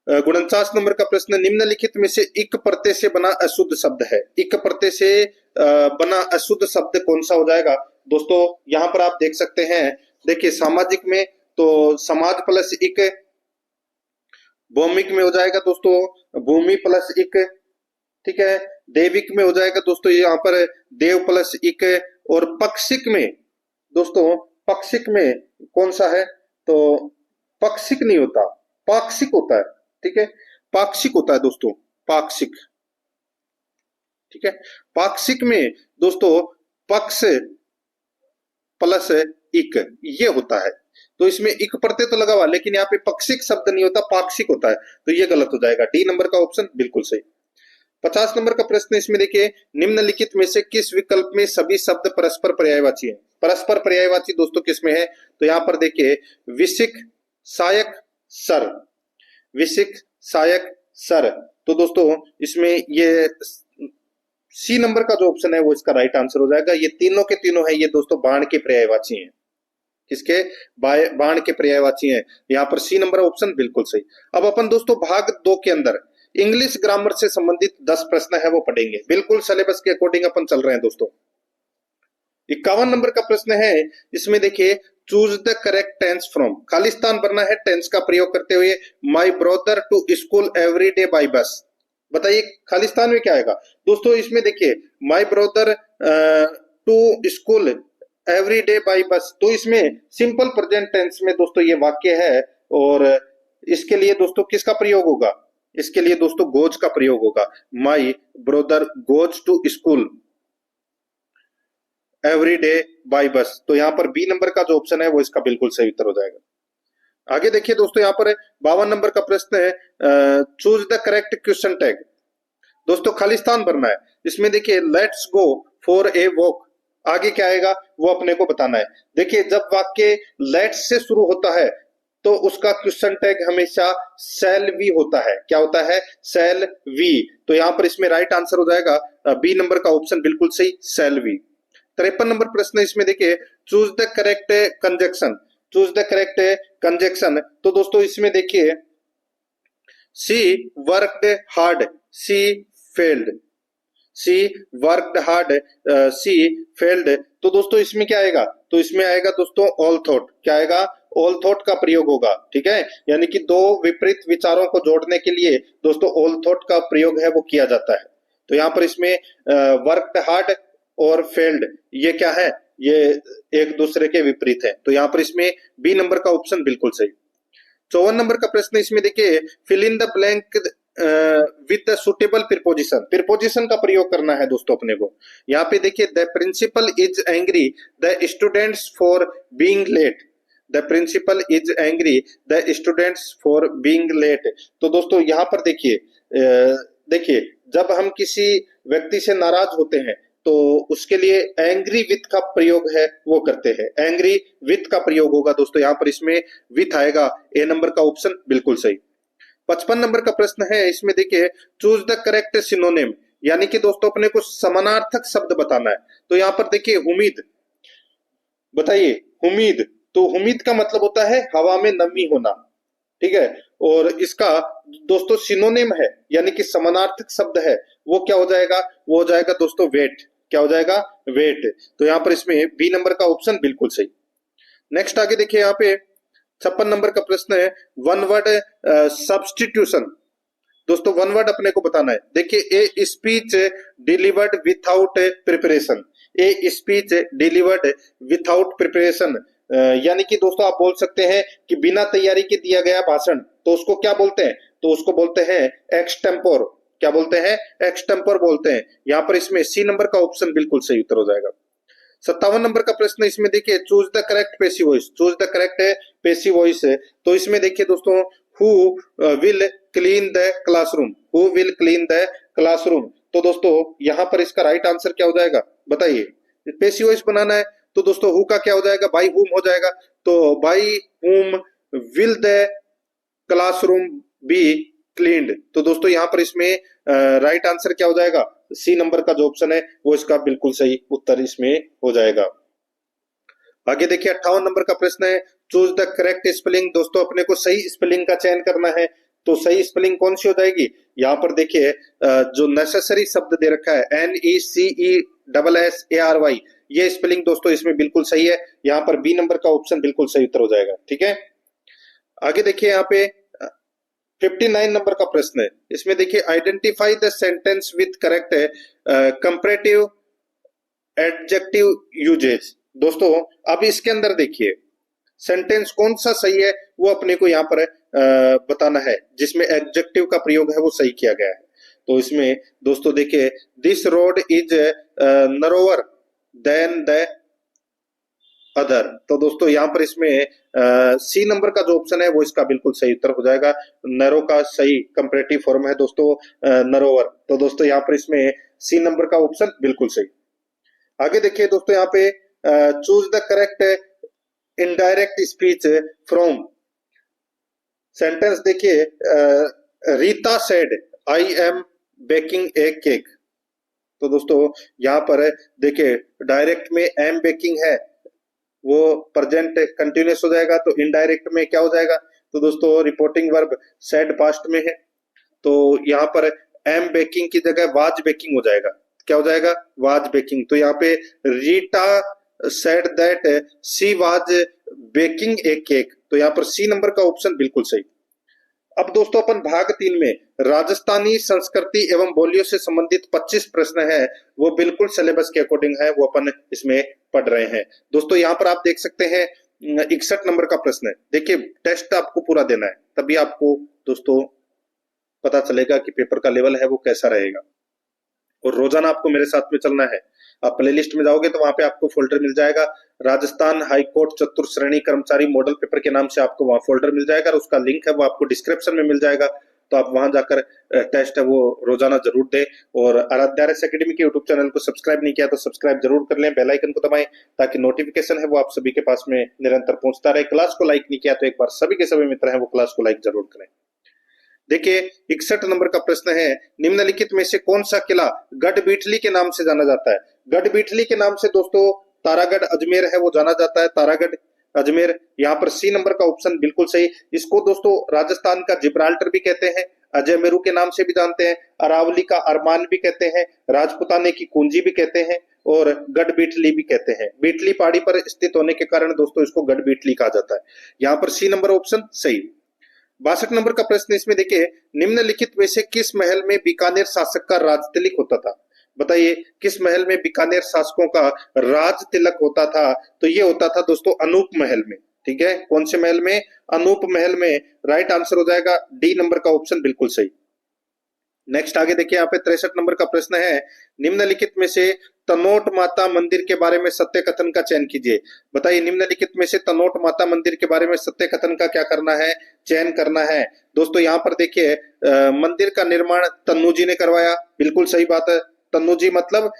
49 नंबर का प्रश्न, निम्नलिखित में से इक प्रत्यय से बना अशुद्ध शब्द है। इक प्रत्यय से बना अशुद्ध शब्द कौन सा हो जाएगा। दोस्तों यहाँ पर आप देख सकते हैं, देखिए सामाजिक में तो समाज प्लस इक, भौमिक में हो जाएगा दोस्तों भूमि प्लस इक, ठीक है, देविक में हो जाएगा दोस्तों यहाँ पर देव प्लस इक, और पक्षिक में दोस्तों, पक्षिक में कौन सा है। तो पक्षिक नहीं होता, पाक्षिक होता है, ठीक है, पाक्षिक होता है दोस्तों, पाक्षिक, ठीक है। पाक्षिक में दोस्तों पक्ष प्लस इक ये होता है। तो इसमें इक प्रत्यय तो लगा हुआ, लेकिन यहाँ पे पक्षिक शब्द नहीं होता, पाक्षिक होता है। तो ये गलत हो जाएगा, डी नंबर का ऑप्शन बिल्कुल सही। 50 नंबर का प्रश्न इसमें देखिए, निम्नलिखित में से किस विकल्प में सभी शब्द परस्पर पर्यायवाची है। परस्पर पर्यायवाची दोस्तों किसमें है। तो यहाँ पर देखिए, विशिक सहायक सर, विशिक सहायक सर। तो दोस्तों इसमें ये सी नंबर का जो ऑप्शन है वो इसका राइट आंसर हो जाएगा। ये तीनों के तीनों है ये दोस्तों बाण के पर्यायवाची हैं। किसके, बाण के पर्यायवाची हैं। यहाँ पर सी नंबर ऑप्शन बिल्कुल सही। अब अपन दोस्तों भाग 2 के अंदर इंग्लिश ग्रामर से संबंधित 10 प्रश्न है वो पढ़ेंगे, बिल्कुल सिलेबस के अकॉर्डिंग अपन चल रहे हैं दोस्तों। 51 नंबर का प्रश्न है, इसमें देखिए choose the correct tense from, खालिस्तान भरना है टेंस का प्रयोग करते हुए। My brother to school every day by bus, बताइए खालिस्तान में क्या आएगा दोस्तों। इसमें देखिए my brother to school every day by bus, तो इसमें सिंपल प्रेजेंट टेंस में दोस्तों ये वाक्य है, और इसके लिए दोस्तों किसका प्रयोग होगा, इसके लिए दोस्तों गोज का प्रयोग होगा। My brother goes to school every day by bus, तो यहाँ पर बी नंबर का जो ऑप्शन है वो इसका बिल्कुल सही उत्तर हो जाएगा। आगे देखिए दोस्तों, यहाँ पर 52 नंबर का प्रश्न है, choose the correct question tag. दोस्तों खालिस्तान भरना है, इसमें देखिए let's go for a walk, आगे क्या आएगा वो अपने को बताना है। देखिए जब वाक्य लेट्स से शुरू होता है तो उसका क्वेश्चन टैग हमेशा शैल वी होता है, क्या होता है, शैल वी। तो यहाँ पर इसमें राइट आंसर हो जाएगा बी नंबर का ऑप्शन बिल्कुल सही, शैल वी। 53 नंबर प्रश्न, इसमें देखिए choose the correct conjunction, choose the correct conjunction, तो दोस्तों इसमें देखिए सी वर्कड हार्ड सी फेल्ड, सी वर्कड हार्ड सी फेल्ड, तो दोस्तों इसमें क्या आएगा, तो इसमें आएगा दोस्तों ऑल थॉट, क्या आएगा, ऑल थॉट का प्रयोग होगा, ठीक है। यानी कि दो विपरीत विचारों को जोड़ने के लिए दोस्तों ऑल थॉट का प्रयोग है वो किया जाता है। तो यहाँ पर इसमें वर्कड हार्ड और फेल्ड ये क्या है, ये एक दूसरे के विपरीत है, तो यहाँ पर इसमें बी नंबर का ऑप्शन बिल्कुल सही। 54 नंबर का प्रश्न, इसमें देखिए fill in the blank with the suitable preposition, preposition का प्रयोग करना है दोस्तों अपने को। यहाँ पे देखिए the principal is angry the students for being late, the principal is angry the students for being late, तो दोस्तों यहाँ पर देखिए देखिए जब हम किसी व्यक्ति से नाराज होते हैं तो उसके लिए एंग्री विथ का प्रयोग है वो करते हैं, एंग्री विथ का प्रयोग होगा दोस्तों, यहाँ पर इसमें विथ आएगा, ए नंबर का ऑप्शन बिल्कुल सही। 55 नंबर का प्रश्न है, इसमें देखिए चूज द करेक्ट सिनोनिम, यानी कि दोस्तों अपने को समानार्थक शब्द बताना है। तो यहाँ पर देखिए उम्मीद, बताइए उम्मीद, तो उम्मीद का मतलब होता है हवा में नमी होना, ठीक है, और इसका दोस्तों सिनोनिम है यानी कि समानार्थक शब्द है वो क्या हो जाएगा, वो हो जाएगा दोस्तों वेट, क्या हो जाएगा, वेट। तो यहाँ पर इसमें बी नंबर का ऑप्शन बिल्कुल सही। नेक्स्ट आगे देखिए यहाँ पे 56 नंबर का प्रश्न है, वन वर्ड सब्स्टिट्यूशन, दोस्तों वन वर्ड अपने को बताना है। देखिए a speech delivered without preparation, a speech delivered without preparation, यानी कि दोस्तों आप बोल सकते हैं कि बिना तैयारी के दिया गया भाषण, तो उसको क्या बोलते हैं, तो उसको बोलते हैं एक्सटेम्पोर, क्या बोलते हैं, एक्सटेम्पोर बोलते हैं। यहाँ पर इसमें सी नंबर का ऑप्शन बिल्कुल सही उत्तर हो जाएगा। 57 नंबर का प्रश्न, इसमें देखिए choose the correct passive voice, choose the correct passive voice है, तो इसमें देखिए दोस्तों who will clean the classroom, who will clean the classroom, तो दोस्तों यहाँ पर इसका राइट आंसर क्या हो जाएगा, बताइए, पेसिव वॉइस बनाना है तो दोस्तों हु का क्या हो जाएगा, बाई हुम हो जाएगा, तो by whom will the classroom be cleaned, तो दोस्तों यहाँ पर इसमें राइट आंसर क्या हो जाएगा, सी नंबर का जो ऑप्शन है वो इसका बिल्कुल सही उत्तर इसमें हो जाएगा। आगे देखिए 58 नंबर का प्रश्न है, चूज द करेक्ट स्पेलिंग, दोस्तों अपने को सही स्पेलिंग का चयन करना है, तो सही स्पेलिंग कौन सी हो जाएगी, यहाँ पर देखिए जो नेसेसरी शब्द दे रखा है NECESSARY, ये स्पेलिंग दोस्तों इसमें बिल्कुल सही है, यहाँ पर बी नंबर का ऑप्शन बिल्कुल सही उत्तर हो जाएगा, ठीक है। आगे देखिए यहाँ पे 59 नंबर का प्रश्न है, इसमें देखिए identify the sentence with correct comparative adjective usage, दोस्तों अब इसके अंदर देखिए सेंटेंस कौन सा सही है वो अपने को यहाँ पर बताना है जिसमें एडजेक्टिव का प्रयोग है वो सही किया गया है। तो इसमें दोस्तों देखिए this road is narrower than the other, तो दोस्तों यहाँ पर इसमें सी नंबर का जो ऑप्शन है वो इसका बिल्कुल सही उत्तर हो जाएगा। नरो का सही कंपैरेटिव फॉर्म है दोस्तों नरोवर, तो दोस्तों यहाँ पर इसमें सी नंबर का ऑप्शन बिल्कुल सही। आगे देखिए दोस्तों यहाँ पे choose the correct indirect speech from, sentence देखिए Rita said I am baking a cake, तो दोस्तों यहाँ पर देखिए डायरेक्ट में एम बेकिंग है वो प्रेजेंट कंटिन्यूअस हो जाएगा, तो इनडायरेक्ट में क्या हो जाएगा, तो दोस्तों रिपोर्टिंग वर्ब सेड पास्ट में है। तो यहाँ पर एम बेकिंग की जगह वाज बेकिंग हो जाएगा। क्या हो जाएगा? Was baking. तो यहाँ पे Rita said that she was baking a cake. तो यहाँ पर सी नंबर का ऑप्शन बिल्कुल सही। अब दोस्तों अपन भाग 3 में राजस्थानी संस्कृति एवं बोलियों से संबंधित 25 प्रश्न है, वो बिल्कुल सिलेबस के अकॉर्डिंग है, वो अपन इसमें पढ़ रहे हैं। दोस्तों यहाँ पर आप देख सकते हैं 61 नंबर का प्रश्न है। देखिए टेस्ट आपको पूरा देना है, तभी आपको दोस्तों पता चलेगा कि पेपर का लेवल है वो कैसा रहेगा। और रोजाना आपको मेरे साथ में चलना है। आप प्लेलिस्ट में जाओगे तो वहां पे आपको फोल्डर मिल जाएगा, राजस्थान हाईकोर्ट चतुर्श्रेणी कर्मचारी मॉडल पेपर के नाम से आपको वहां फोल्डर मिल जाएगा, और उसका लिंक है वो आपको डिस्क्रिप्शन में मिल जाएगा। तो आप वहां जाकर टेस्ट है वो रोजाना जरूर दें। और आराध्या आरएस एकेडमी के यूट्यूब चैनल को सब्सक्राइब नहीं किया तो सब्सक्राइब जरूर कर लें, बेल आइकन को दबाएं ताकि नोटिफिकेशन है वो आप सभी के पास में निरंतर पहुंचता रहे। क्लास को लाइक नहीं किया तो एक बार सभी के सभी मित्र हैं वो क्लास को लाइक जरूर करें। देखिए 61 नंबर का प्रश्न है, निम्नलिखित में से कौन सा किला गढ़बीठली के नाम से जाना जाता है? गढ़बीठली के नाम से दोस्तों तारागढ़ अजमेर है वो जाना जाता है, तारागढ़ अजमेर। यहाँ पर सी नंबर का ऑप्शन बिल्कुल सही। इसको दोस्तों राजस्थान का जिब्राल्टर भी कहते हैं, अजय मेरू के नाम से भी जानते हैं, अरावली का अरमान भी कहते हैं, राजपुताने की कुंजी भी कहते हैं, और गढ़बीठली भी कहते हैं। बीठली पहाड़ी पर स्थित होने के कारण दोस्तों इसको गढ़बीठली कहा जाता है। यहाँ पर सी नंबर ऑप्शन सही। 62 नंबर का प्रश्न इसमें देखिए, निम्नलिखित में से किस महल में बीकानेर शासक का राज तिलक होता था? बताइए किस महल में बीकानेर शासकों का राज तिलक होता था? तो ये होता था दोस्तों अनूप महल में। ठीक है, कौन से महल में? अनूप महल में। राइट आंसर हो जाएगा डी नंबर का ऑप्शन बिल्कुल सही। नेक्स्ट आगे देखिए, यहाँ पे 63 नंबर का प्रश्न है, निम्नलिखित में से तनोट माता मंदिर के बारे में सत्य कथन का चयन कीजिए। बताइए निम्नलिखित में से तनोट माता मंदिर के बारे में सत्य कथन का क्या करना है? चयन करना है। दोस्तों यहाँ पर देखिए मंदिर का निर्माण तन्नू जी ने करवाया, बिल्कुल सही बात है। तन्नू जी मतलब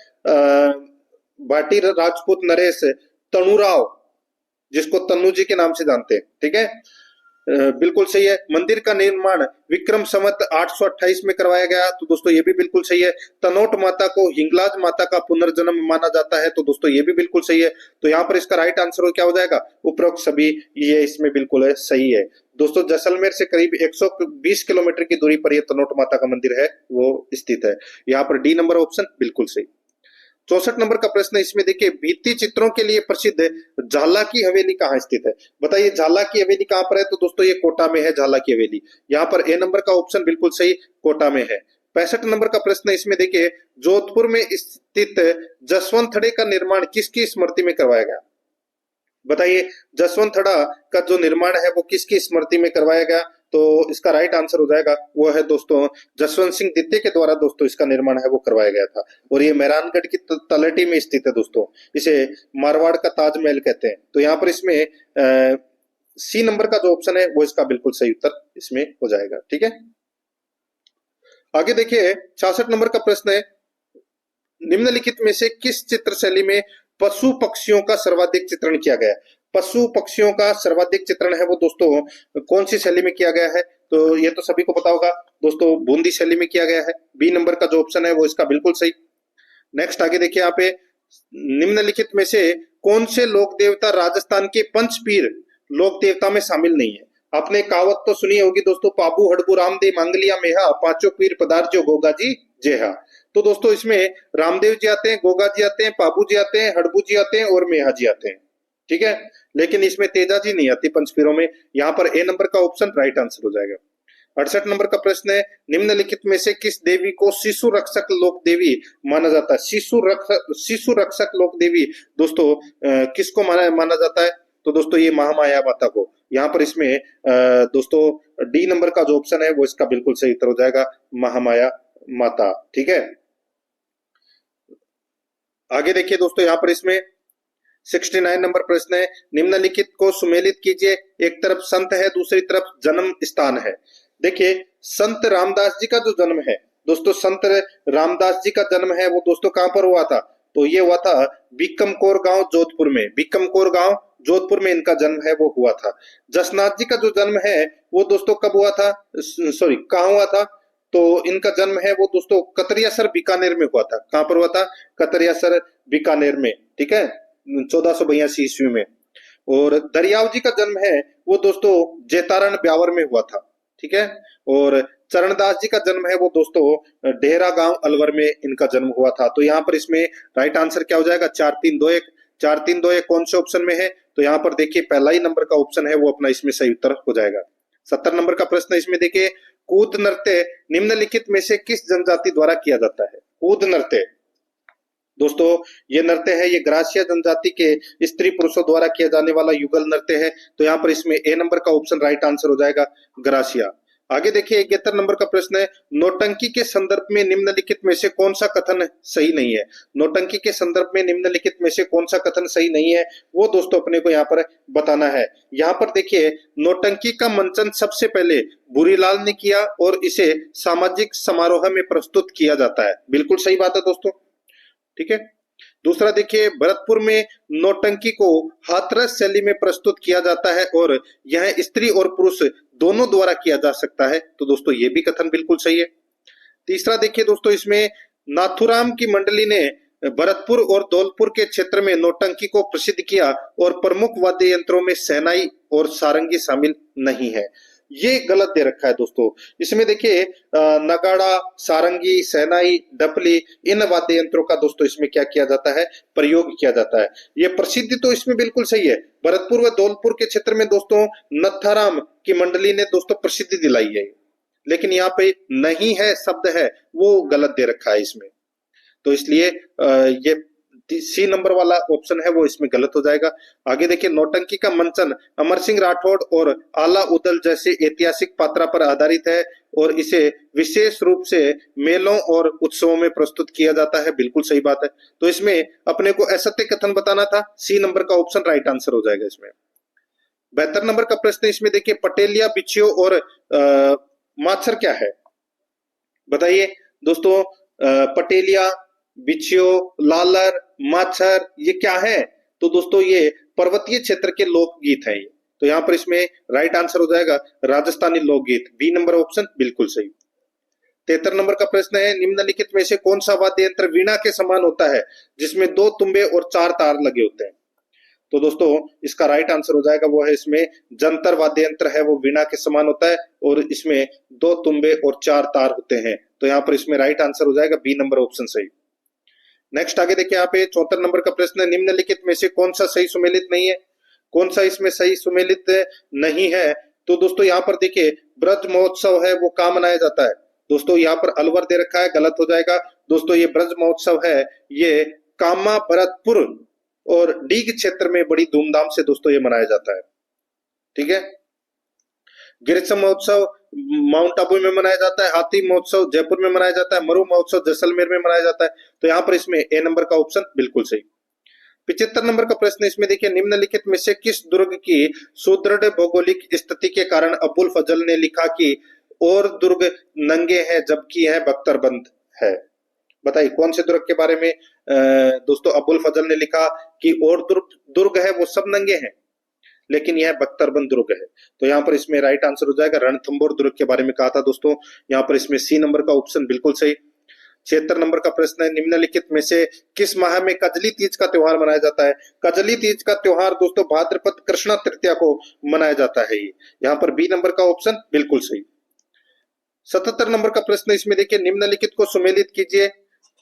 भाटी राजपूत नरेश तणुराव, जिसको तन्नू जी के नाम से जानते हैं। ठीक है, बिल्कुल सही है। मंदिर का निर्माण विक्रम संवत 828 में करवाया गया, तो दोस्तों ये भी बिल्कुल सही है। तनोट माता को हिंगलाज माता का पुनर्जन्म माना जाता है, तो दोस्तों ये भी बिल्कुल सही है। तो यहाँ पर इसका राइट आंसर क्या हो जाएगा? उपरोक्त सभी ये इसमें बिल्कुल है, सही है। दोस्तों जैसलमेर से करीब 120 किलोमीटर की दूरी पर यह तनोट माता का मंदिर है वो स्थित है। यहाँ पर डी नंबर ऑप्शन बिल्कुल सही। 64 नंबर का प्रश्न इसमें देखिए, भित्ति चित्रों के लिए प्रसिद्ध झाला की हवेली कहाँ स्थित है? बताइए झाला की हवेली कहाँ पर है? तो दोस्तों ये कोटा में है झाला की हवेली। यहाँ पर ए नंबर का ऑप्शन बिल्कुल सही, कोटा में है। 65 नंबर का प्रश्न इसमें देखिए, जोधपुर में स्थित जसवंतथड़े का निर्माण किसकी स्मृति में करवाया गया? बताइए जसवंतथड़ा का जो निर्माण है वो किसकी स्मृति में करवाया गया? तो इसका राइट आंसर हो जाएगा वो है दोस्तों जसवंत सिंह द्वितीय के द्वारा दोस्तों इसका निर्माण है वो करवाया गया था। और ये मेहरानगढ़ की तलहटी में स्थित है दोस्तों, इसे मारवाड़ का ताजमहल कहते हैं। तो यहाँ पर इसमें सी नंबर का जो ऑप्शन है वो इसका बिल्कुल सही उत्तर इसमें हो जाएगा। ठीक है, आगे देखिए 66 नंबर का प्रश्न है, निम्नलिखित में से किस चित्र शैली में पशु पक्षियों का सर्वाधिक चित्रण किया गया? पशु पक्षियों का सर्वाधिक चित्रण है वो दोस्तों कौन सी शैली में किया गया है? तो ये तो सभी को पता होगा दोस्तों, बूंदी शैली में किया गया है। बी नंबर का जो ऑप्शन है वो इसका बिल्कुल सही। नेक्स्ट आगे देखिए, यहाँ पे निम्नलिखित में से कौन से लोक देवता राजस्थान के पंचपीर लोक देवता में शामिल नहीं है? आपने कहावत तो सुनी होगी दोस्तों, पाबू हड़बू रामदेव मांगलिया मेहा, पांचों पीर पदार्थ गोगा जी जेहा। तो दोस्तों इसमें रामदेव जी आते हैं, गोगा जी आते हैं, पाबू जी आते हैं, हड़बू जी आते हैं और मेहा जी आते हैं। ठीक है, लेकिन इसमें तेजा जी नहीं आती पंचपीरों में। यहाँ पर ए नंबर का ऑप्शन राइट आंसर हो जाएगा। 68 नंबर का प्रश्न है, निम्नलिखित में से किस देवी को शिशु रक्षक लोक देवी माना जाता है? शिशु रक्षक लोक देवी दोस्तों किसको माना जाता है? तो दोस्तों ये महामाया माता को। यहाँ पर इसमें दोस्तों डी नंबर का जो ऑप्शन है वो इसका बिल्कुल सही उत्तर हो जाएगा, महामाया माता। ठीक है, आगे देखिए दोस्तों, यहाँ पर इसमें 69 नंबर प्रश्न है, निम्नलिखित को सुमेलित कीजिए। एक तरफ संत है, दूसरी तरफ जन्म स्थान है। देखिए संत रामदास जी का जो जन्म है दोस्तों, संत रामदास जी का जन्म है वो दोस्तों कहां पर हुआ था? तो ये हुआ था बीकमकोर गांव जोधपुर में। बीकमकोर गांव जोधपुर में इनका जन्म है वो हुआ था। जसनाथ जी का जो जन्म है वो दोस्तों कब हुआ था? सॉरी कहाँ हुआ था? तो इनका जन्म है वो दोस्तों कतरियासर बीकानेर में हुआ था। कहां पर हुआ था? कतरियासर बीकानेर में। ठीक है, 1482 ईस्वी में। और दरियाव जी का जन्म है वो दोस्तों जेतारण ब्यावर में हुआ था। ठीक है, और चरणदास जी का जन्म है वो दोस्तों डेहरा गांव अलवर में इनका जन्म हुआ था। तो यहाँ पर इसमें राइट आंसर क्या हो जाएगा, 4321। 4321 कौन से ऑप्शन में है, तो यहाँ पर देखिए पहला ही नंबर का ऑप्शन है वो अपना इसमें सही उत्तर हो जाएगा। 70 नंबर का प्रश्न इसमें देखिए, कूद नृत्य निम्नलिखित में से किस जनजाति द्वारा किया जाता है। कूद नृत्य दोस्तों ये नृत्य है, ये ग्रासिया जनजाति के स्त्री पुरुषों द्वारा किया जाने वाला युगल नृत्य है। तो यहाँ पर इसमें ए नंबर का ऑप्शन राइट आंसर हो जाएगा, ग्रासिया। आगे देखिए 71 नंबर का प्रश्न है, नौटंकी के संदर्भ में निम्नलिखित में से कौन सा कथन सही नहीं है। नौटंकी के संदर्भ में निम्नलिखित में से कौन सा कथन सही नहीं है, वो दोस्तों अपने को यहाँ पर बताना है। यहाँ पर देखिए नौटंकी का मंचन सबसे पहले बुरीलाल ने किया और इसे सामाजिक समारोह में प्रस्तुत किया जाता है, बिल्कुल सही बात है दोस्तों, ठीक है। दूसरा देखिए, भरतपुर में नौटंकी को हाथरस शैली में प्रस्तुत किया जाता है और यह स्त्री और पुरुष दोनों द्वारा किया जा सकता है। तो दोस्तों ये भी कथन बिल्कुल सही है। तीसरा देखिए दोस्तों, इसमें नाथुराम की मंडली ने भरतपुर और धौलपुर के क्षेत्र में नौटंकी को प्रसिद्ध किया और प्रमुख वाद्य यंत्रों में शहनाई और सारंगी शामिल नहीं है। ये गलत दे रखा है दोस्तों। इसमें देखिए नगाड़ा, सारंगी, शहनाई, डफली, इन वाद्य यंत्रों का दोस्तों इसमें क्या किया जाता है, प्रयोग किया जाता है। ये प्रसिद्धि तो इसमें बिल्कुल सही है, भरतपुर व धौलपुर के क्षेत्र में दोस्तों नथाराम की मंडली ने दोस्तों प्रसिद्धि दिलाई है, लेकिन यहाँ पे नहीं है शब्द है वो गलत दे रखा है इसमें। तो इसलिए ये सी नंबर वाला ऑप्शन है वो इसमें गलत हो जाएगा। आगे देखिए, नौटंकी का मंचन अमर सिंह राठौड़ और आला उदल जैसे ऐतिहासिक पात्रा पर आधारित है और इसे विशेष रूप से मेलों और उत्सवों में प्रस्तुत किया जाता है, बिल्कुल सही बात है। तो इसमें अपने को असत्य कथन बताना था, सी नंबर का ऑप्शन राइट आंसर हो जाएगा इसमें। 72 नंबर का प्रश्न इसमें देखिए, पटेलिया, बिच्छियो और माछर क्या है, बताइए दोस्तों। पटेलिया, बिच्छियो, लालर, माछर ये क्या है, तो दोस्तों ये पर्वतीय क्षेत्र के लोकगीत है ये। तो यहाँ पर इसमें राइट आंसर हो जाएगा राजस्थानी लोकगीत, बी नंबर ऑप्शन बिल्कुल सही। 73 नंबर का प्रश्न है, निम्नलिखित में से कौन सा वाद्य यंत्र वीणा के समान होता है जिसमें 2 तुम्बे और 4 तार लगे होते हैं। तो दोस्तों इसका राइट आंसर हो जाएगा वो है इसमें जंतर वाद्य यंत्र है वो वीणा के समान होता है और इसमें 2 तुम्बे और 4 तार होते हैं। तो यहाँ पर इसमें राइट आंसर हो जाएगा बी नंबर ऑप्शन सही। नेक्स्ट आगे देखिए, यहाँ पे 74 नंबर का प्रश्न है, निम्नलिखित में से कौन सा सही सुमेलित नहीं है। कौन सा इसमें सही सुमेलित नहीं है, तो दोस्तों यहाँ पर देखिए ब्रज महोत्सव है वो कहाँ मनाया जाता है। दोस्तों यहाँ पर अलवर दे रखा है, गलत हो जाएगा दोस्तों। ये ब्रज महोत्सव है ये कामा, भरतपुर और डीग क्षेत्र में बड़ी धूमधाम से दोस्तों ये मनाया जाता है, ठीक है। गिरिसम महोत्सव माउंट आबू में मनाया जाता है, हाथी महोत्सव जयपुर में मनाया जाता है, मरु महोत्सव जैसलमेर में मनाया जाता है। तो यहाँ पर इसमें ए नंबर का ऑप्शन बिल्कुल सही। 75 नंबर का प्रश्न इसमें देखिए, निम्नलिखित में से किस दुर्ग की सुदृढ़ भौगोलिक स्थिति के कारण अबुल फजल ने लिखा कि और दुर्ग नंगे हैं जबकि यह बख्तरबंद है। बताइए कौन से दुर्ग के बारे में दोस्तों अबुल फजल ने लिखा कि और दुर्ग है वो सब नंगे हैं लेकिन यह बख्तरबंद दुर्ग है। तो यहाँ पर इसमें राइट आंसर हो जाएगा रणथंभौर दुर्ग के बारे में कहा था दोस्तों। यहाँ पर इसमें सी नंबर का ऑप्शन बिल्कुल सही। 76 नंबर का प्रश्न है, निम्नलिखित में से किस माह में कजली तीज का त्योहार मनाया जाता है। कजली तीज का त्योहार दोस्तों भाद्रपद कृष्णा तृतीया को मनाया जाता है ये। यहाँ पर बी नंबर का ऑप्शन बिल्कुल सही। 77 नंबर का प्रश्न इसमें देखिए, निम्नलिखित को सुमेलित कीजिए।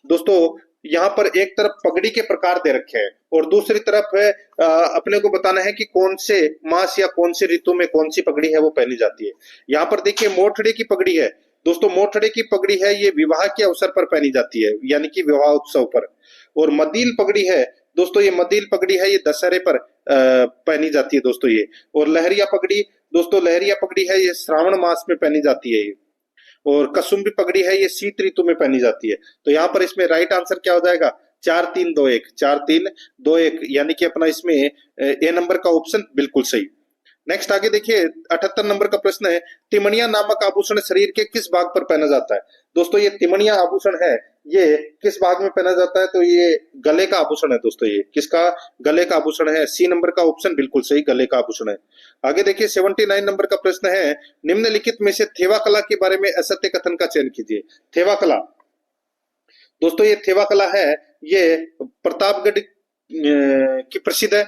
दोस्तों यहाँ पर एक तरफ पगड़ी के प्रकार दे रखे हैं और दूसरी तरफ है अपने को बताना है कि कौन से मास या कौन से ऋतु में कौन सी पगड़ी है वो पहनी जाती है। यहाँ पर देखिए मोठड़े की पगड़ी है दोस्तों, मोठड़े की पगड़ी है ये विवाह के अवसर पर पहनी जाती है यानी कि विवाह उत्सव पर। और मदील पगड़ी है दोस्तों, ये मदील पगड़ी है ये दशहरे पर पहनी जाती है दोस्तों ये। और लहरिया पगड़ी दोस्तों, लहरिया पगड़ी है ये श्रावण मास में पहनी जाती है ये। और कसुम्बी पगड़ी है ये शीत ऋतु में पहनी जाती है। तो यहाँ पर इसमें राइट आंसर क्या हो जाएगा 4321, 4321 यानी कि अपना इसमें ए नंबर का ऑप्शन बिल्कुल सही। नेक्स्ट आगे देखिए 78 नंबर का प्रश्न है, तिमणिया नामक आभूषण शरीर के किस भाग पर पहना जाता है। दोस्तों ये तिमणिया आभूषण है ये किस भाग में पहना जाता है, तो ये गले का आभूषण है दोस्तों। ये किसका, गले का आभूषण है। सी नंबर का ऑप्शन बिल्कुल सही, गले का आभूषण है। आगे देखिए 79 नंबर का प्रश्न है, निम्नलिखित में से थेवा कला के बारे में असत्य कथन का चयन कीजिए। थेवा कला दोस्तों, ये थेवा कला है ये प्रतापगढ़ की प्रसिद्ध है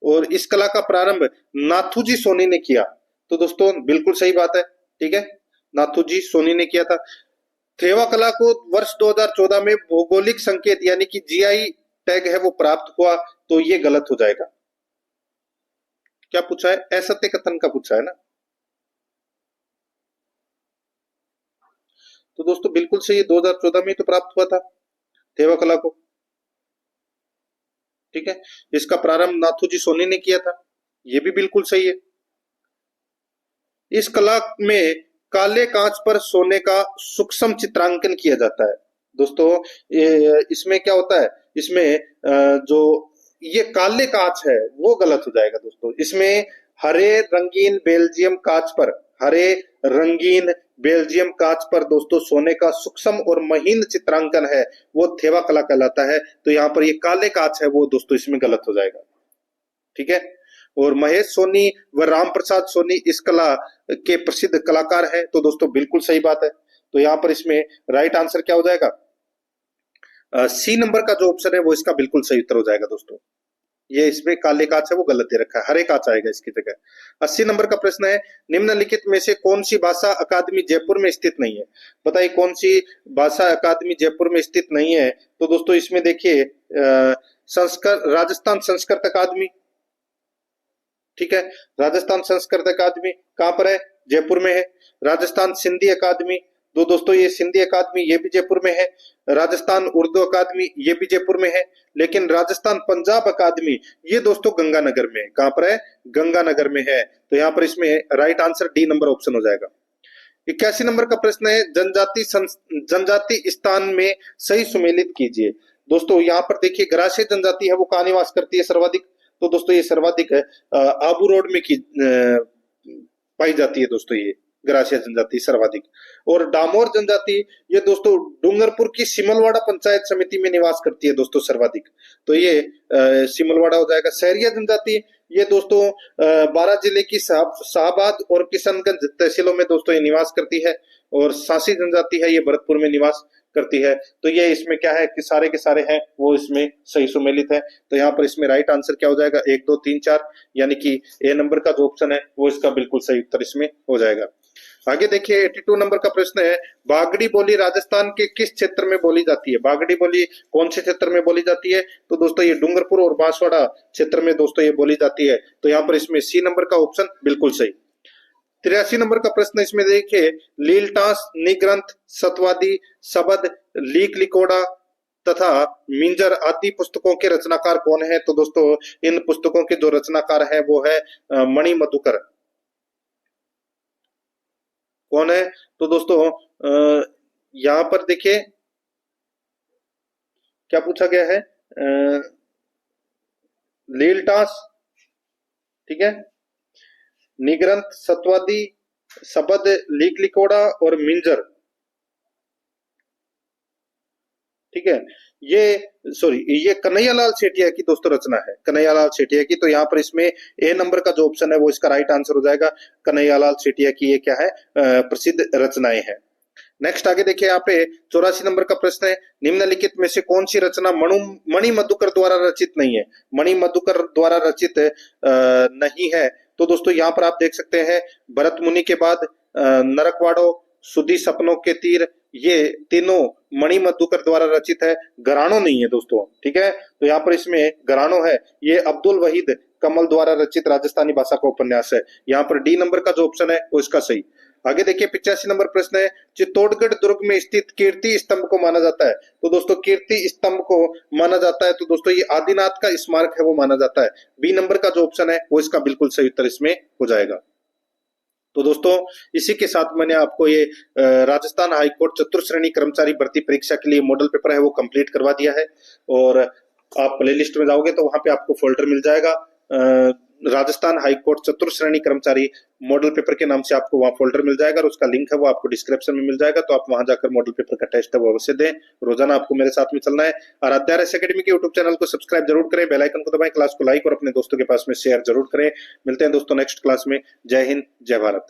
और इस कला का प्रारंभ नाथूजी सोनी ने किया। तो दोस्तों बिल्कुल सही बात है, ठीक है। नाथूजी सोनी ने किया था। थेवा कला को वर्ष 2014 में भौगोलिक संकेत यानी कि जीआई टैग है वो प्राप्त हुआ, तो ये गलत हो जाएगा। क्या पूछा है? असत्य कथन का पूछा है ना। तो दोस्तों बिल्कुल सही है, 2014 में तो प्राप्त हुआ था थेवा कला को। ठीक है, इसका प्रारंभ नाथूजी सोनी ने किया था, ये भी बिल्कुल सही है। इस कला में काले कांच पर सोने का सूक्ष्म चित्रांकन किया जाता है। दोस्तों इसमें क्या होता है, इसमें जो ये काले कांच है वो गलत हो जाएगा दोस्तों। इसमें हरे रंगीन बेल्जियम कांच पर, हरे रंगीन बेल्जियम कांच पर दोस्तों सोने का सूक्ष्म और महीन चित्रांकन है, वो थेवा कला कहलाता है। तो यहाँ पर ये काले कांच है वो दोस्तों इसमें गलत हो जाएगा। ठीक है, और महेश सोनी व राम प्रसाद सोनी इस कला के प्रसिद्ध कलाकार हैं, तो दोस्तों बिल्कुल सही बात है। तो यहाँ पर इसमें राइट आंसर क्या हो जाएगा? सी नंबर का जो ऑप्शन है वो इसका बिल्कुल सही उत्तर हो जाएगा दोस्तों। ये इसमें काले कांच है वो गलत दे रखा है, हरे कांच आएगा इसकी जगह। 80 नंबर का प्रश्न है, निम्नलिखित में से कौन सी भाषा अकादमी जयपुर में स्थित नहीं है? बताइए कौन सी भाषा अकादमी जयपुर में स्थित नहीं है? तो दोस्तों इसमें देखिए संस्कृत, राजस्थान संस्कृत अकादमी। ठीक है, राजस्थान संस्कृत अकादमी कहां पर है? जयपुर में है। राजस्थान सिंधी अकादमी, तो दोस्तों ये सिंधी अकादमी ये भी जयपुर में है। राजस्थान उर्दू अकादमी ये भी जयपुर में है। लेकिन राजस्थान पंजाब अकादमी ये दोस्तों गंगानगर में है। कहां पर है? गंगानगर में है। तो यहाँ पर इसमें right answer D number option हो जाएगा। 81 नंबर का प्रश्न है, जनजाति स्थान में सही सुमेलित कीजिए। दोस्तों यहाँ पर देखिए गरासिया जनजाति है वो कहाँ निवास करती है सर्वाधिक? तो दोस्तों ये सर्वाधिक है आबू रोड में की पाई जाती है दोस्तों, ये गरासिया जनजाति सर्वाधिक। और डामोर जनजाति ये दोस्तों डूंगरपुर की सिमलवाड़ा पंचायत समिति में निवास करती है दोस्तों सर्वाधिक, तो ये सिमलवाड़ा हो जाएगा। सहरिया जनजाति ये दोस्तों 12 जिले की शाहबाद और किशनगंज तहसीलों में दोस्तों ये निवास करती है। और सांसी जनजाति है ये भरतपुर में निवास करती है। तो ये इसमें क्या है कि सारे के सारे हैं वो इसमें सही सुमेलित है। तो यहाँ पर इसमें राइट आंसर क्या हो जाएगा? 1 2 3 4, यानी कि ए नंबर का जो ऑप्शन है वो इसका बिल्कुल सही उत्तर इसमें हो जाएगा। आगे देखिए 82 नंबर का प्रश्न है, बागड़ी बोली राजस्थान के किस क्षेत्र में बोली जाती है? बागड़ी बोली कौन से क्षेत्र में बोली जाती है? तो दोस्तों ये डूंगरपुर और बांसवाड़ा क्षेत्र में दोस्तों ये बोली जाती है। तो यहाँ पर इसमें सी नंबर का ऑप्शन बिल्कुल सही। 83 नंबर का प्रश्न इसमें देखिए, लीलटास, निग्रंथ, सतवादी, शबद, लीक लिकोड़ा तथा मिंजर आदि पुस्तकों के रचनाकार कौन है? तो दोस्तों इन पुस्तकों के जो रचनाकार है वो है मणि मधुकर। कौन है? तो दोस्तों यहां पर देखिए क्या पूछा गया है, लीलटास, ठीक है, निग्रंथ, सतवादी, शबद, लीक लिकोड़ा और मिंजर। ठीक है, ये कन्हैयालाल सेठिया की दोस्तों रचना है, कन्हैयालाल सेठिया की। तो यहाँ पर इसमें ए नंबर का जो ऑप्शन है वो इसका राइट आंसर हो जाएगा। कन्हैयालाल सेठिया की ये क्या है? प्रसिद्ध रचनाएं हैं। नेक्स्ट आगे देखिए यहाँ पे 84 नंबर का प्रश्न है, निम्नलिखित में से कौन सी रचना मणि मधुकर द्वारा रचित नहीं है? मणि मधुकर द्वारा रचित नहीं है। तो दोस्तों यहाँ पर आप देख सकते हैं भरत मुनि के बाद नरकवाड़ो, सुधी सपनों के तीर, ये तीनों मणि मधुकर द्वारा रचित है, घरानो नहीं है दोस्तों। ठीक है, तो यहाँ पर इसमें घरानो है, ये अब्दुल वहीद कमल द्वारा रचित राजस्थानी भाषा का उपन्यास है। यहाँ पर डी नंबर का जो ऑप्शन है वो इसका सही। आगे देखिए 85 नंबर प्रश्न है, चित्तौड़गढ़ दुर्ग में स्थित कीर्ति स्तंभ को माना जाता है? तो दोस्तों कीर्ति स्तंभ को माना जाता है, तो दोस्तों ये आदिनाथ का स्मारक है वो माना जाता है। बी नंबर का जो ऑप्शन है वो इसका बिल्कुल सही उत्तर इसमें हो जाएगा। तो दोस्तों इसी के साथ मैंने आपको ये राजस्थान हाईकोर्ट चतुर्थ श्रेणी कर्मचारी भर्ती परीक्षा के लिए मॉडल पेपर है वो कंप्लीट करवा दिया है। और आप प्लेलिस्ट में जाओगे तो वहां पे आपको फोल्डर मिल जाएगा, राजस्थान हाईकोर्ट चतुर्थ श्रेणी कर्मचारी मॉडल पेपर के नाम से आपको वहां फोल्डर मिल जाएगा, और उसका लिंक है वो आपको डिस्क्रिप्शन में मिल जाएगा। तो आप वहां जाकर मॉडल पेपर का टेस्ट है वो अवश्य दें। रोजाना आपको मेरे साथ में चलना है। और अध्यारस एकेडमी के यूट्यूब चैनल को सब्सक्राइब जरूर करें, बेल आइकन को दबाएं, क्लास को लाइक और अपने दोस्तों के पास में शेयर जरूर करें। मिलते हैं दोस्तों नेक्स्ट क्लास में। जय हिंद, जय भारत।